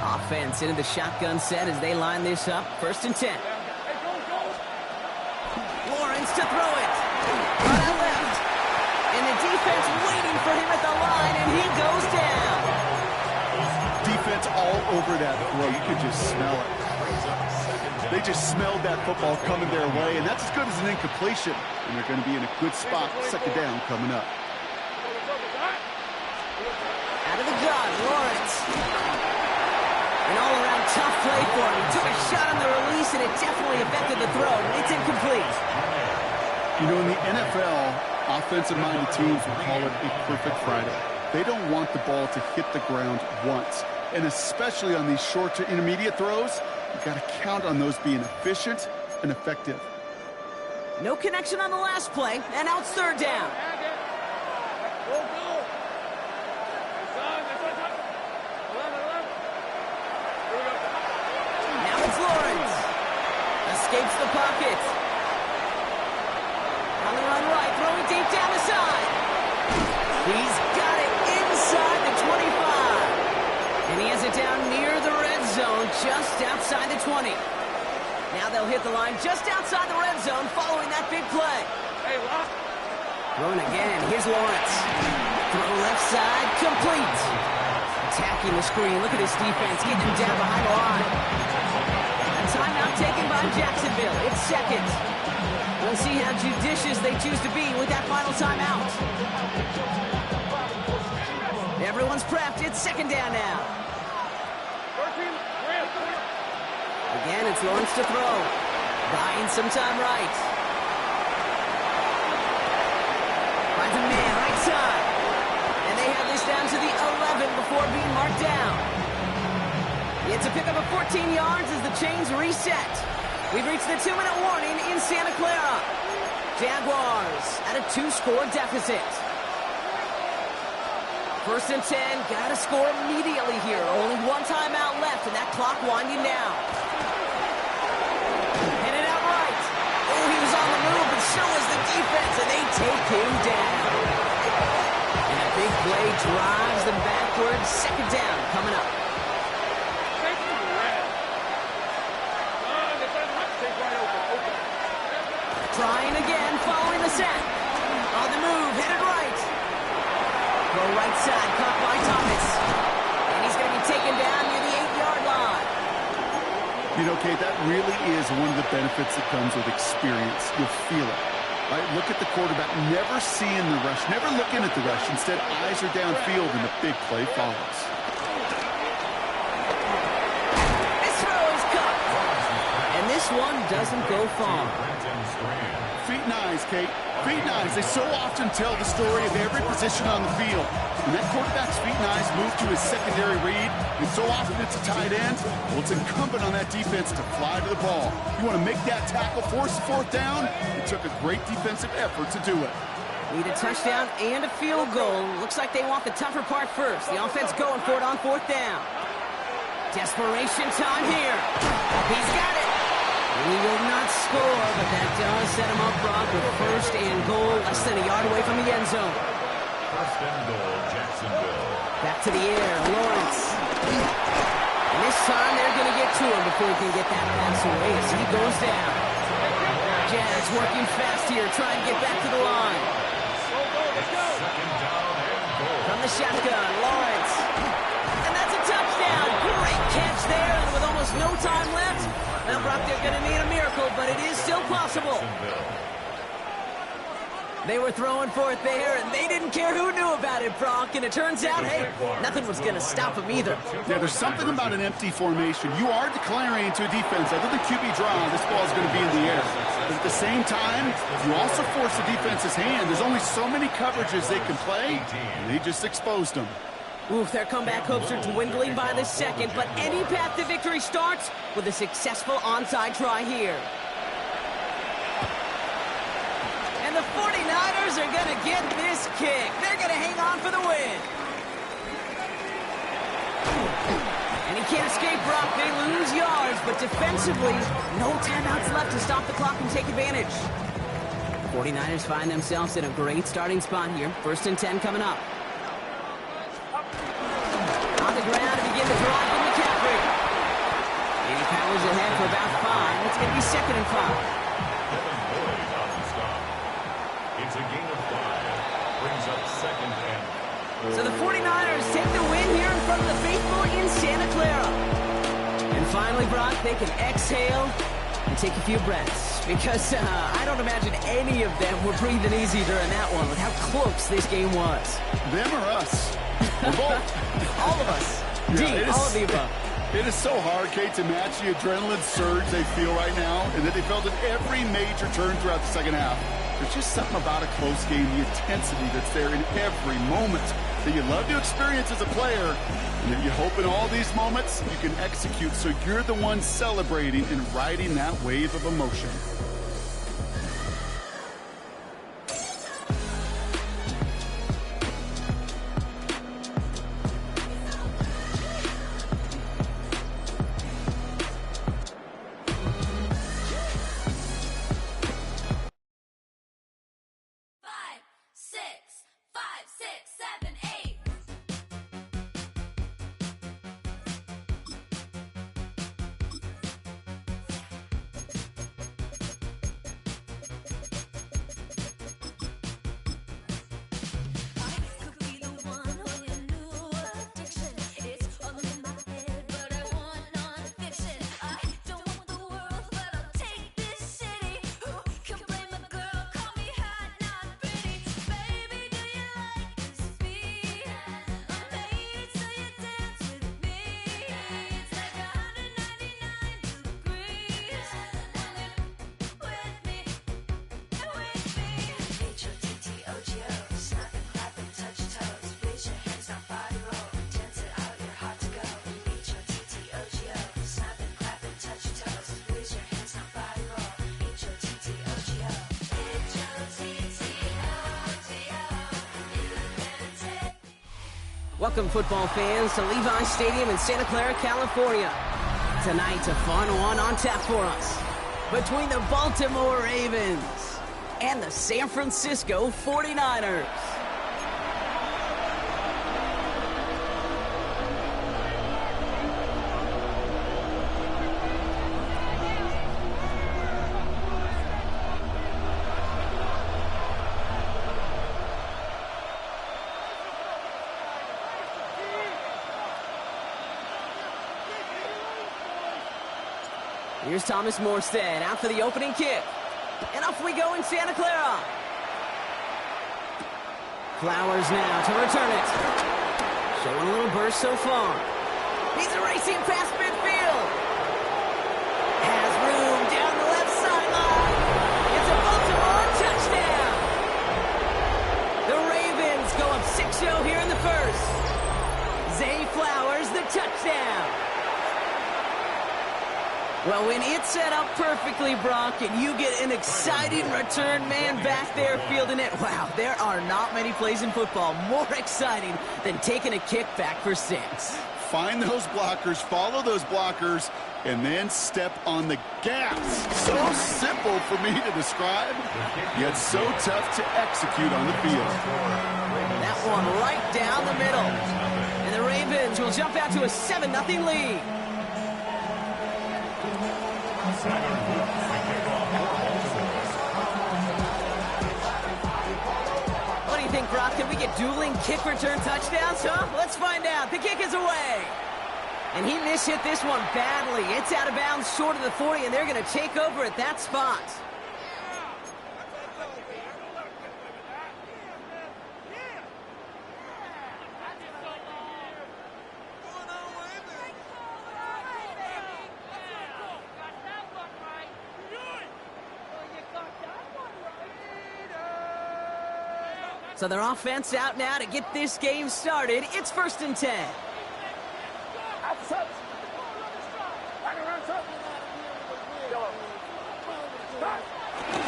Offense into the shotgun set as they line this up. 1st and 10. Lawrence to throw it. Right to the left. And the defense waiting for him at the line, and he goes down. Defense all over that throw. You could just smell it. They just smelled that football coming their way, and that's as good as an incompletion. And they're going to be in a good spot. 2nd down coming up. Out of the gun, Lawrence. An all-around tough play for him. He took a shot on the release, and it definitely affected the throw. It's incomplete. You know, in the NFL, offensive-minded teams will call it a perfect Friday. They don't want the ball to hit the ground once. And especially on these short to intermediate throws, you've got to count on those being efficient and effective. No connection on the last play, and now it's 3rd down. Lawrence escapes the pocket. On the run right, throwing deep down the side. He's got it inside the 25. And he has it down near the red zone, just outside the 20. Now they'll hit the line just outside the red zone following that big play. Throwing again, here's Lawrence. Throw left side, complete. Attacking the screen, look at this defense, getting him down behind the line. Timeout taken by Jacksonville. It's 2nd. We'll see how judicious they choose to be with that final timeout. Everyone's prepped. It's 2nd down now. Again, it's Lawrence to throw. Buying some time right. Finds a man right side. And they have this down to the 11 before being marked down. It's a pickup of 14 yards as the chains reset. We've reached the 2-minute warning in Santa Clara. Jaguars at a 2-score deficit. 1st and 10, gotta score immediately here. Only 1 timeout left, and that clock winding down. Hit it out right. Oh, he was on the move, but so was the defense, and they take him down. And a big play drives them backwards. 2nd down coming up. Trying again, following the set. On the move, headed right. Go right side, caught by Thomas. And he's going to be taken down near the 8-yard line. You know, Kate, that really is one of the benefits that comes with experience. You'll feel it. Right? Look at the quarterback, never seeing the rush, never looking at the rush. Instead, eyes are downfield, and the big play follows. one doesn't go far. Feet and eyes, Kate. Feet and eyes. They so often tell the story of every position on the field. When that quarterback's feet and eyes move to his secondary read, and so often it's a tight end, well, it's incumbent on that defense to fly to the ball. You want to make that tackle, force the fourth down? It took a great defensive effort to do it. Need a touchdown and a field goal. Looks like they want the tougher part first. The offense going for it on fourth down. Desperation time here. He's got it. He will not score, but that does set him up, Brock, with first and goal, less than a yard away from the end zone. First and goal, Jacksonville. Back to the air, Lawrence. And this time they're going to get to him before he can get that pass away as he goes down. Jags working fast here, trying to get back to the line. Second down and goal. From the shotgun, Lawrence. And that's a touchdown. Great catch there, and with almost no time left. Now, Brock, they're going to need a miracle, but it is still possible. They were throwing for it there, and they didn't care who knew about it, Brock. And it turns out, hey, nothing was going to stop them either. Yeah, there's something about an empty formation. You are declaring to a defense, other than QB draw, this ball is going to be in the air. But at the same time, you also force the defense's hand. There's only so many coverages they can play, and they just exposed them. Oof, their comeback hopes are dwindling by the second, but any path to victory starts with a successful onside try here. And the 49ers are going to get this kick. They're going to hang on for the win. And he can't escape, Brock. They lose yards, but defensively, no timeouts left to stop the clock and take advantage. 49ers find themselves in a great starting spot here. First and 10 coming up. On the ground to begin the drive from McCaffrey. And he powers ahead for about 5. It's going to be second and 5. It's a gain of 5. Brings up second and... So the 49ers take the win here in front of the faithful in Santa Clara. And finally, Brock, they can exhale and take a few breaths. Because I don't imagine any of them were breathing easy during that one with how close this game was. Them or us? Both. All of us. Yeah, all of the above. It is so hard, Kate, to match the adrenaline surge they feel right now, and that they felt at every major turn throughout the second half. There's just something about a close game, the intensity that's there in every moment that you love to experience as a player, and that you hope in all these moments you can execute so you're the one celebrating and riding that wave of emotion. Welcome, football fans, to Levi Stadium in Santa Clara, California. Tonight's a fun one on tap for us between the Baltimore Ravens and the San Francisco 49ers. Here's Thomas Morstead out for the opening kick. And off we go in Santa Clara. Flowers now to return it. Showing a little burst so far. He's racing past midfield. Has room down Well, when it's set up perfectly, Brock, and you get an exciting return man back there fielding it, wow, there are not many plays in football more exciting than taking a kick back for 6. Find those blockers, follow those blockers, and then step on the gas. So simple for me to describe, yet so tough to execute on the field. That one right down the middle. And the Ravens will jump out to a 7-0 lead. What do you think, Brock? Can we get dueling kick return touchdowns, huh? Let's find out. The kick is away. And he mishit this one badly. It's out of bounds short of the 40, and they're going to take over at that spot. So their offense out now to get this game started. It's 1st and 10.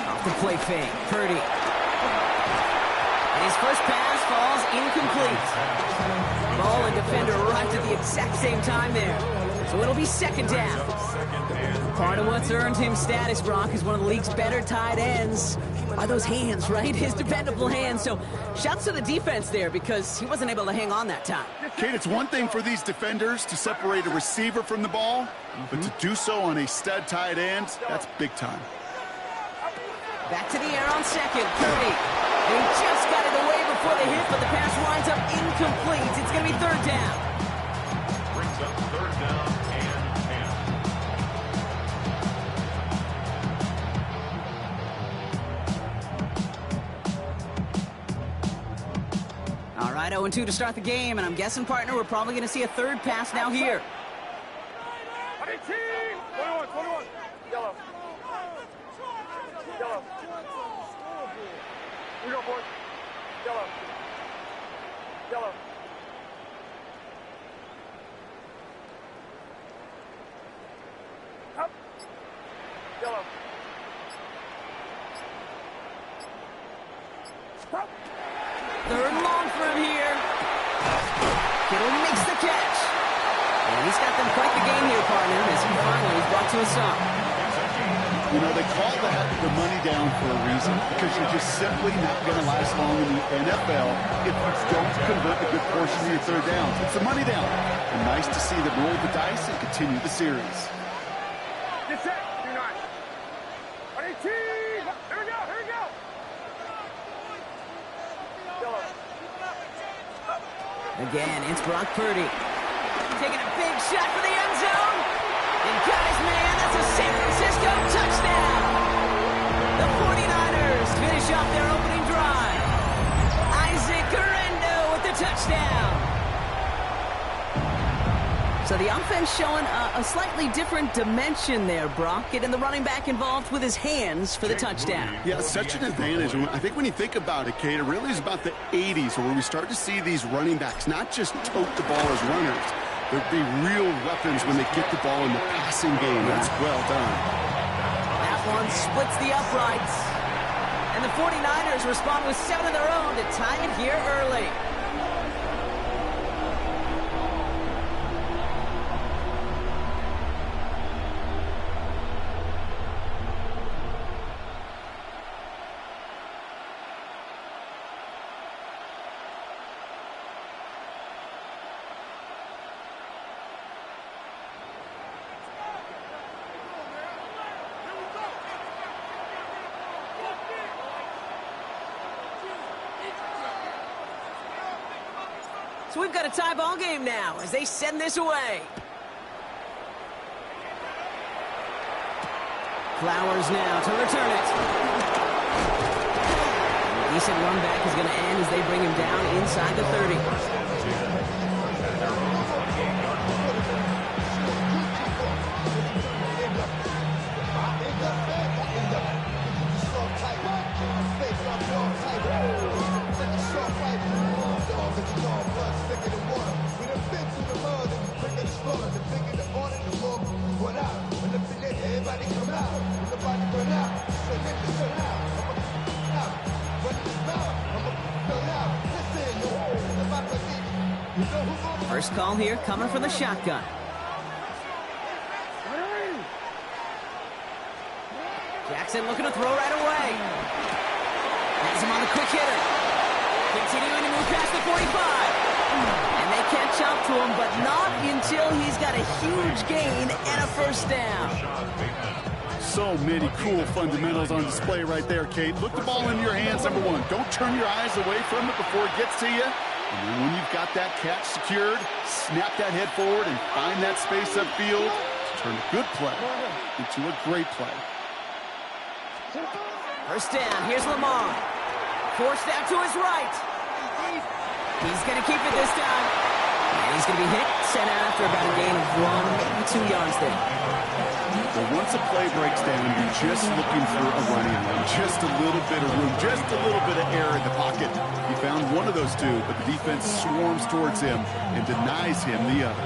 Off the play fake, Purdy. And his first pass falls incomplete. Ball and defender arrived at the exact same time there. So it'll be 2nd down. Part of what's earned him status, Brock, is one of the league's better tight ends. Are those hands, right? His dependable hands. So shouts to the defense there because he wasn't able to hang on that time. Kate, it's one thing for these defenders to separate a receiver from the ball, but to do so on a stud tight end, that's big time. Back to the air on 2nd, Purdy. And he just got it away before the hit, but the pass winds up incomplete. It's going to be 3rd down. Brings up 3rd down and 10. All right, 0-2 to start the game, and I'm guessing, partner, we're probably going to see a 3rd pass now here. 21, yellow. Yellow. We go, boys. Yellow. Yellow. Up. Yellow. Up. 3rd and long for him here. Kittle makes the catch. And he's got them quite the game here, partner, as he finally is brought to a stop. You know, they call that the money down for a reason, because you're just simply not going to last long in the NFL if you don't convert a good portion of your 3rd downs. It's the money down. And nice to see them roll the dice and continue the series. Get set. Do not. 18. Here we go. Here we go. Yellow. Again, it's Brock Purdy. Taking a big shot for the end zone. And guys, man, that's a San Francisco touchdown. The 49ers finish off their opening drive. Isaac Guerrero with the touchdown. So the offense showing a slightly different dimension there, Brock. Getting the running back involved with his hands for the touchdown. Yeah, such an advantage. I think when you think about it, Kate, it really is about the 80s where we start to see these running backs not just tote the ball as runners. There'd be real weapons when they get the ball in the passing game. That's well done. That one splits the uprights. And the 49ers respond with 7 of their own to tie it here early. So we've got a tie ball game now as they send this away. Flowers now to return it. A decent run back is going to end as they bring him down inside the 30. First call here coming from the shotgun. Jackson looking to throw right away. Has him on the quick hitter. Continuing to move past the 45. And they catch up to him, but not until he's got a huge gain and a first down. So many cool fundamentals on display right there, Kate. Look the ball in your hands, number one. Don't turn your eyes away from it before it gets to you. And then when you've got that catch secured, snap that head forward and find that space upfield to turn a good play into a great play. First down, here's Lamar. Forced out to his right. He's going to keep it this time. And he's going to be hit, sent out after about a gain of 1, maybe 2 yards there. Well, once a play breaks down, you're just looking for a running lane, just a little bit of room, just a little bit of air in the pocket. He found one of those two, but the defense swarms towards him and denies him the other.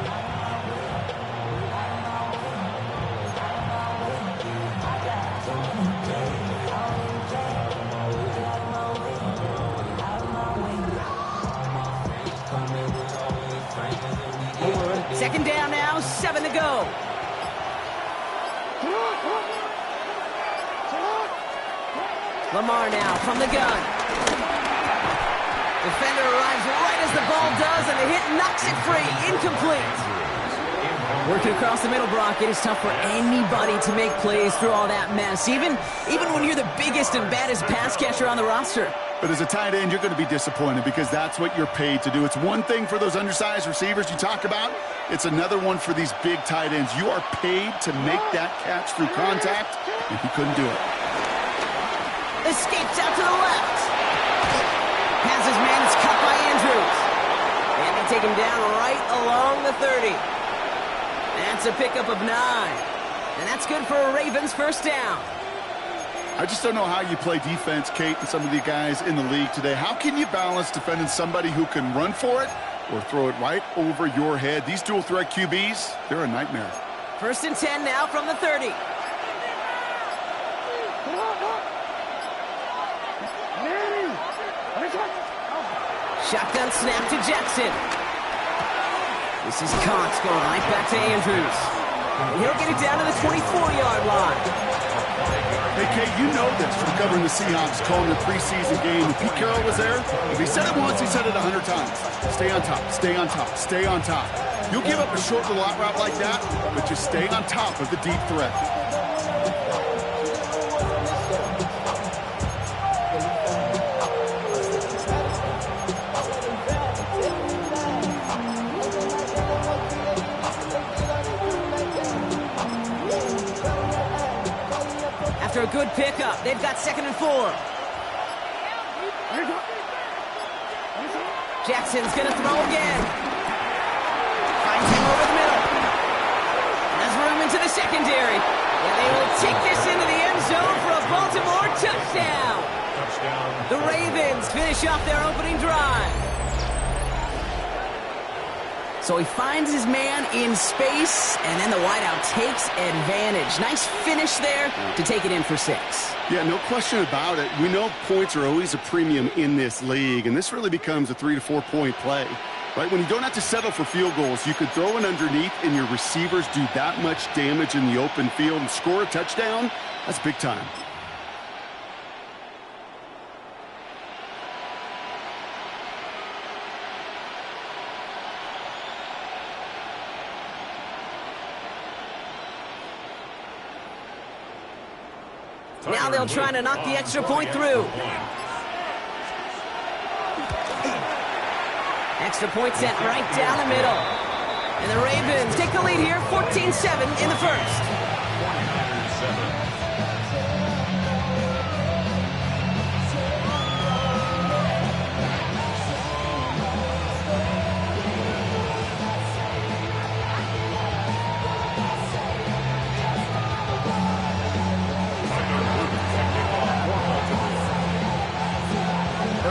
Second down now, 7 to go. Lamar now from the gun. Defender arrives right as the ball does, and the hit knocks it free. Incomplete. Working across the middle, Brock, it is tough for anybody to make plays through all that mess, even when you're the biggest and baddest pass catcher on the roster. But as a tight end, you're going to be disappointed because that's what you're paid to do. It's one thing for those undersized receivers you talk about. It's another one for these big tight ends. You are paid to make that catch through contact, and he couldn't do it. Escapes out to the left. Has his man, it's cut by Andrews. And they take him down right along the 30. That's a pickup of 9. And that's good for a Ravens first down. I just don't know how you play defense, Kate, and some of the guys in the league today. How can you balance defending somebody who can run for it or throw it right over your head? These dual threat QBs, they're a nightmare. First and 10 now from the 30. Shotgun snap to Jackson. This is Cox going right back to Andrews. He'll get it down to the 24-yard line. Hey, Kate, you know this from covering the Seahawks, calling the preseason game. If Pete Carroll was there, if he said it once, he said it 100 times. Stay on top, stay on top, stay on top. You'll give up a short little out route like that, but just stay on top of the deep threat. After a good pickup, they've got 2nd and 4. Jackson's going to throw again. Finds him over the middle. Has room into the secondary. And they will take this into the end zone for a Baltimore touchdown. The Ravens finish off their opening drive. So he finds his man in space, and then the wideout takes advantage. Nice finish there to take it in for 6. Yeah, no question about it. We know points are always a premium in this league, and this really becomes a 3 to 4 point play. Right? When you don't have to settle for field goals, you could throw it underneath, and your receivers do that much damage in the open field and score a touchdown. That's big time. Now they'll try to knock the extra point through. Extra point sent right down the middle. And the Ravens take the lead here, 14-7 in the first.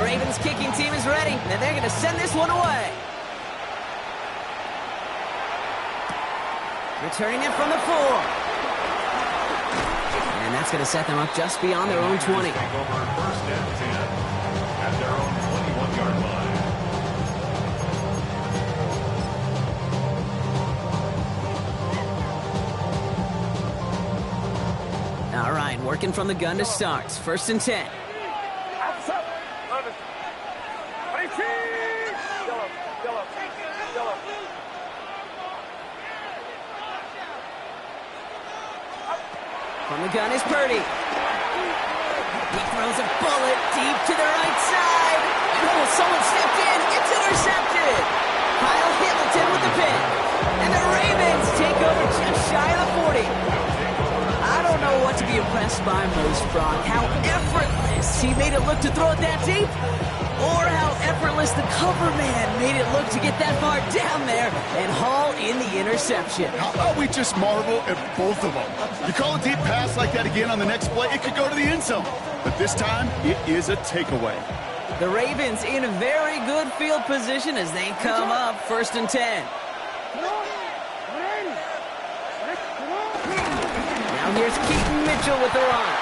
Ravens kicking team is ready, and they're going to send this one away. Returning it from the 4. And that's going to set them up just beyond their own 20. Take over first and 10 at their own 21-yard line. Working from the gun to start. First and 10. From the gun is Purdy. He throws a bullet deep to the right side. Oh, someone stepped in. It's intercepted. Kyle Hamilton with the pick. And the Ravens take over just shy of the 40. I don't know what to be impressed by most, Brock. How effortless he made it look to throw it that deep, or how effortless the cover man made it look to get that far down there and haul in the interception. How about we just marvel at both of them? You call a deep pass like that again on the next play, it could go to the end zone. But this time, it is a takeaway. The Ravens in a very good field position as they come up first and 10. Now here's Keaton Mitchell with the run.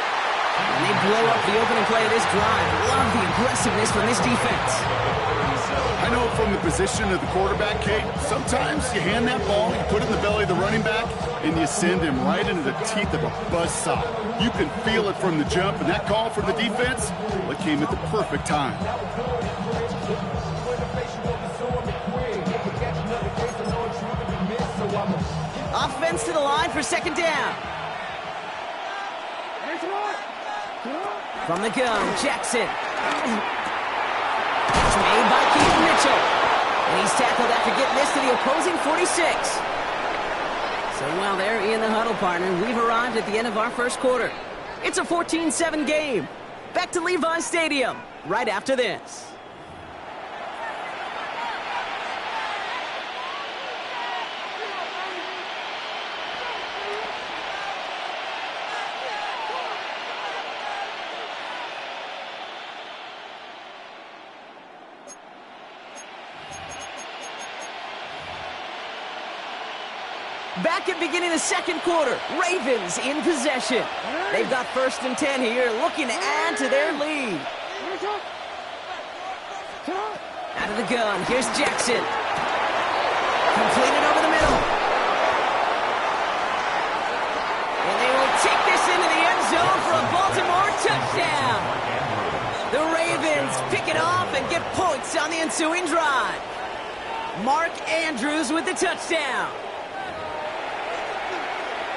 And they blow up the opening play of this drive. Love the aggressiveness from this defense. I know from the position of the quarterback, Kate, sometimes you hand that ball, you put it in the belly of the running back, and you send him right into the teeth of a buzzsaw. You can feel it from the jump, and that call from the defense, well, it came at the perfect time. Offense to the line for second down. From the gun, Jackson. It's made by Keaton Mitchell. And he's tackled after getting this to the opposing 46. So while they're in the huddle, partner, we've arrived at the end of our first quarter. It's a 14-7 game. Back to Levi's Stadium right after this. Back at beginning of the second quarter, Ravens in possession. They've got first and 10 here, looking to add to their lead. Out of the gun, here's Jackson. Completed over the middle. And they will take this into the end zone for a Baltimore touchdown. The Ravens pick it off and get points on the ensuing drive. Mark Andrews with the touchdown.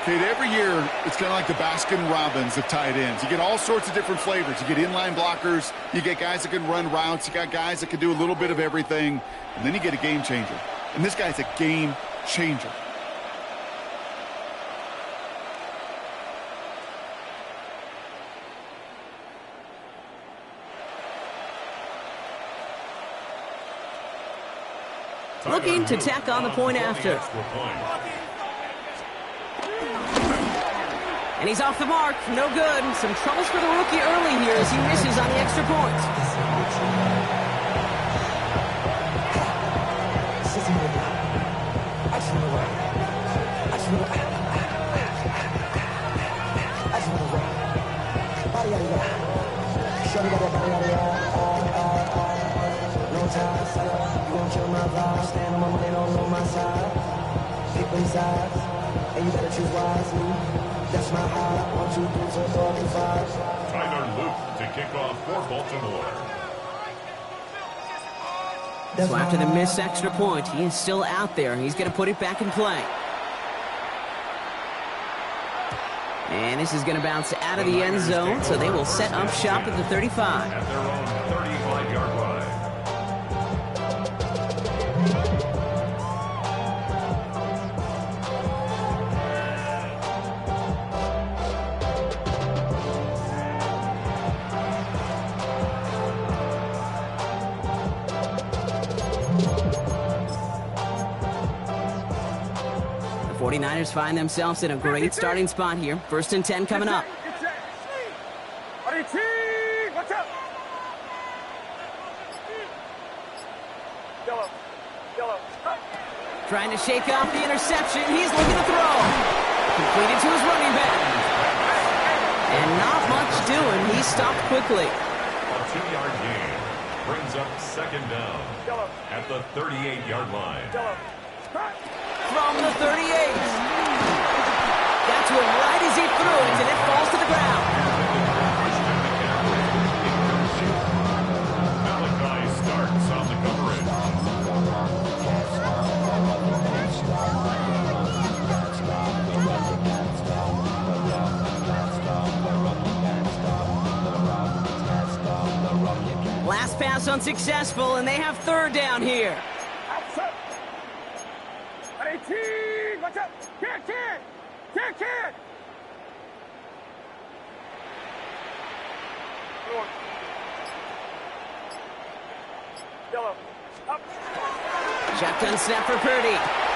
Kate, every year, it's kind of like the Baskin-Robbins of tight ends. You get all sorts of different flavors. You get inline blockers. You get guys that can run routes. You got guys that can do a little bit of everything. And then you get a game changer. And this guy's a game changer. Looking to tack on the point after. And he's off the mark. No good. Some troubles for the rookie early here as he misses on the extra point. And you better choose wisely. That's my high. 1, 2, 3, 4, 5. Tyler Luke to kick off for Baltimore. So after the missed extra point, he is still out there. He's going to put it back in play. And this is going to bounce out of the end zone, so they will set up shop at the 35. At their own 35-yard line. The 49ers find themselves in a great starting spot here. First and 10 coming up. Trying to shake off the interception. He's looking to throw. Completed to his running back. And not much doing. He stopped quickly. A 2-yard gain brings up second down at the 38-yard line. From the 38. That's one right as he threw it, and it falls to the ground. unsuccessful, and they have third down here. Outside. 18. Watch out. Kid. Yellow. Up. Shotgun snap for Purdy.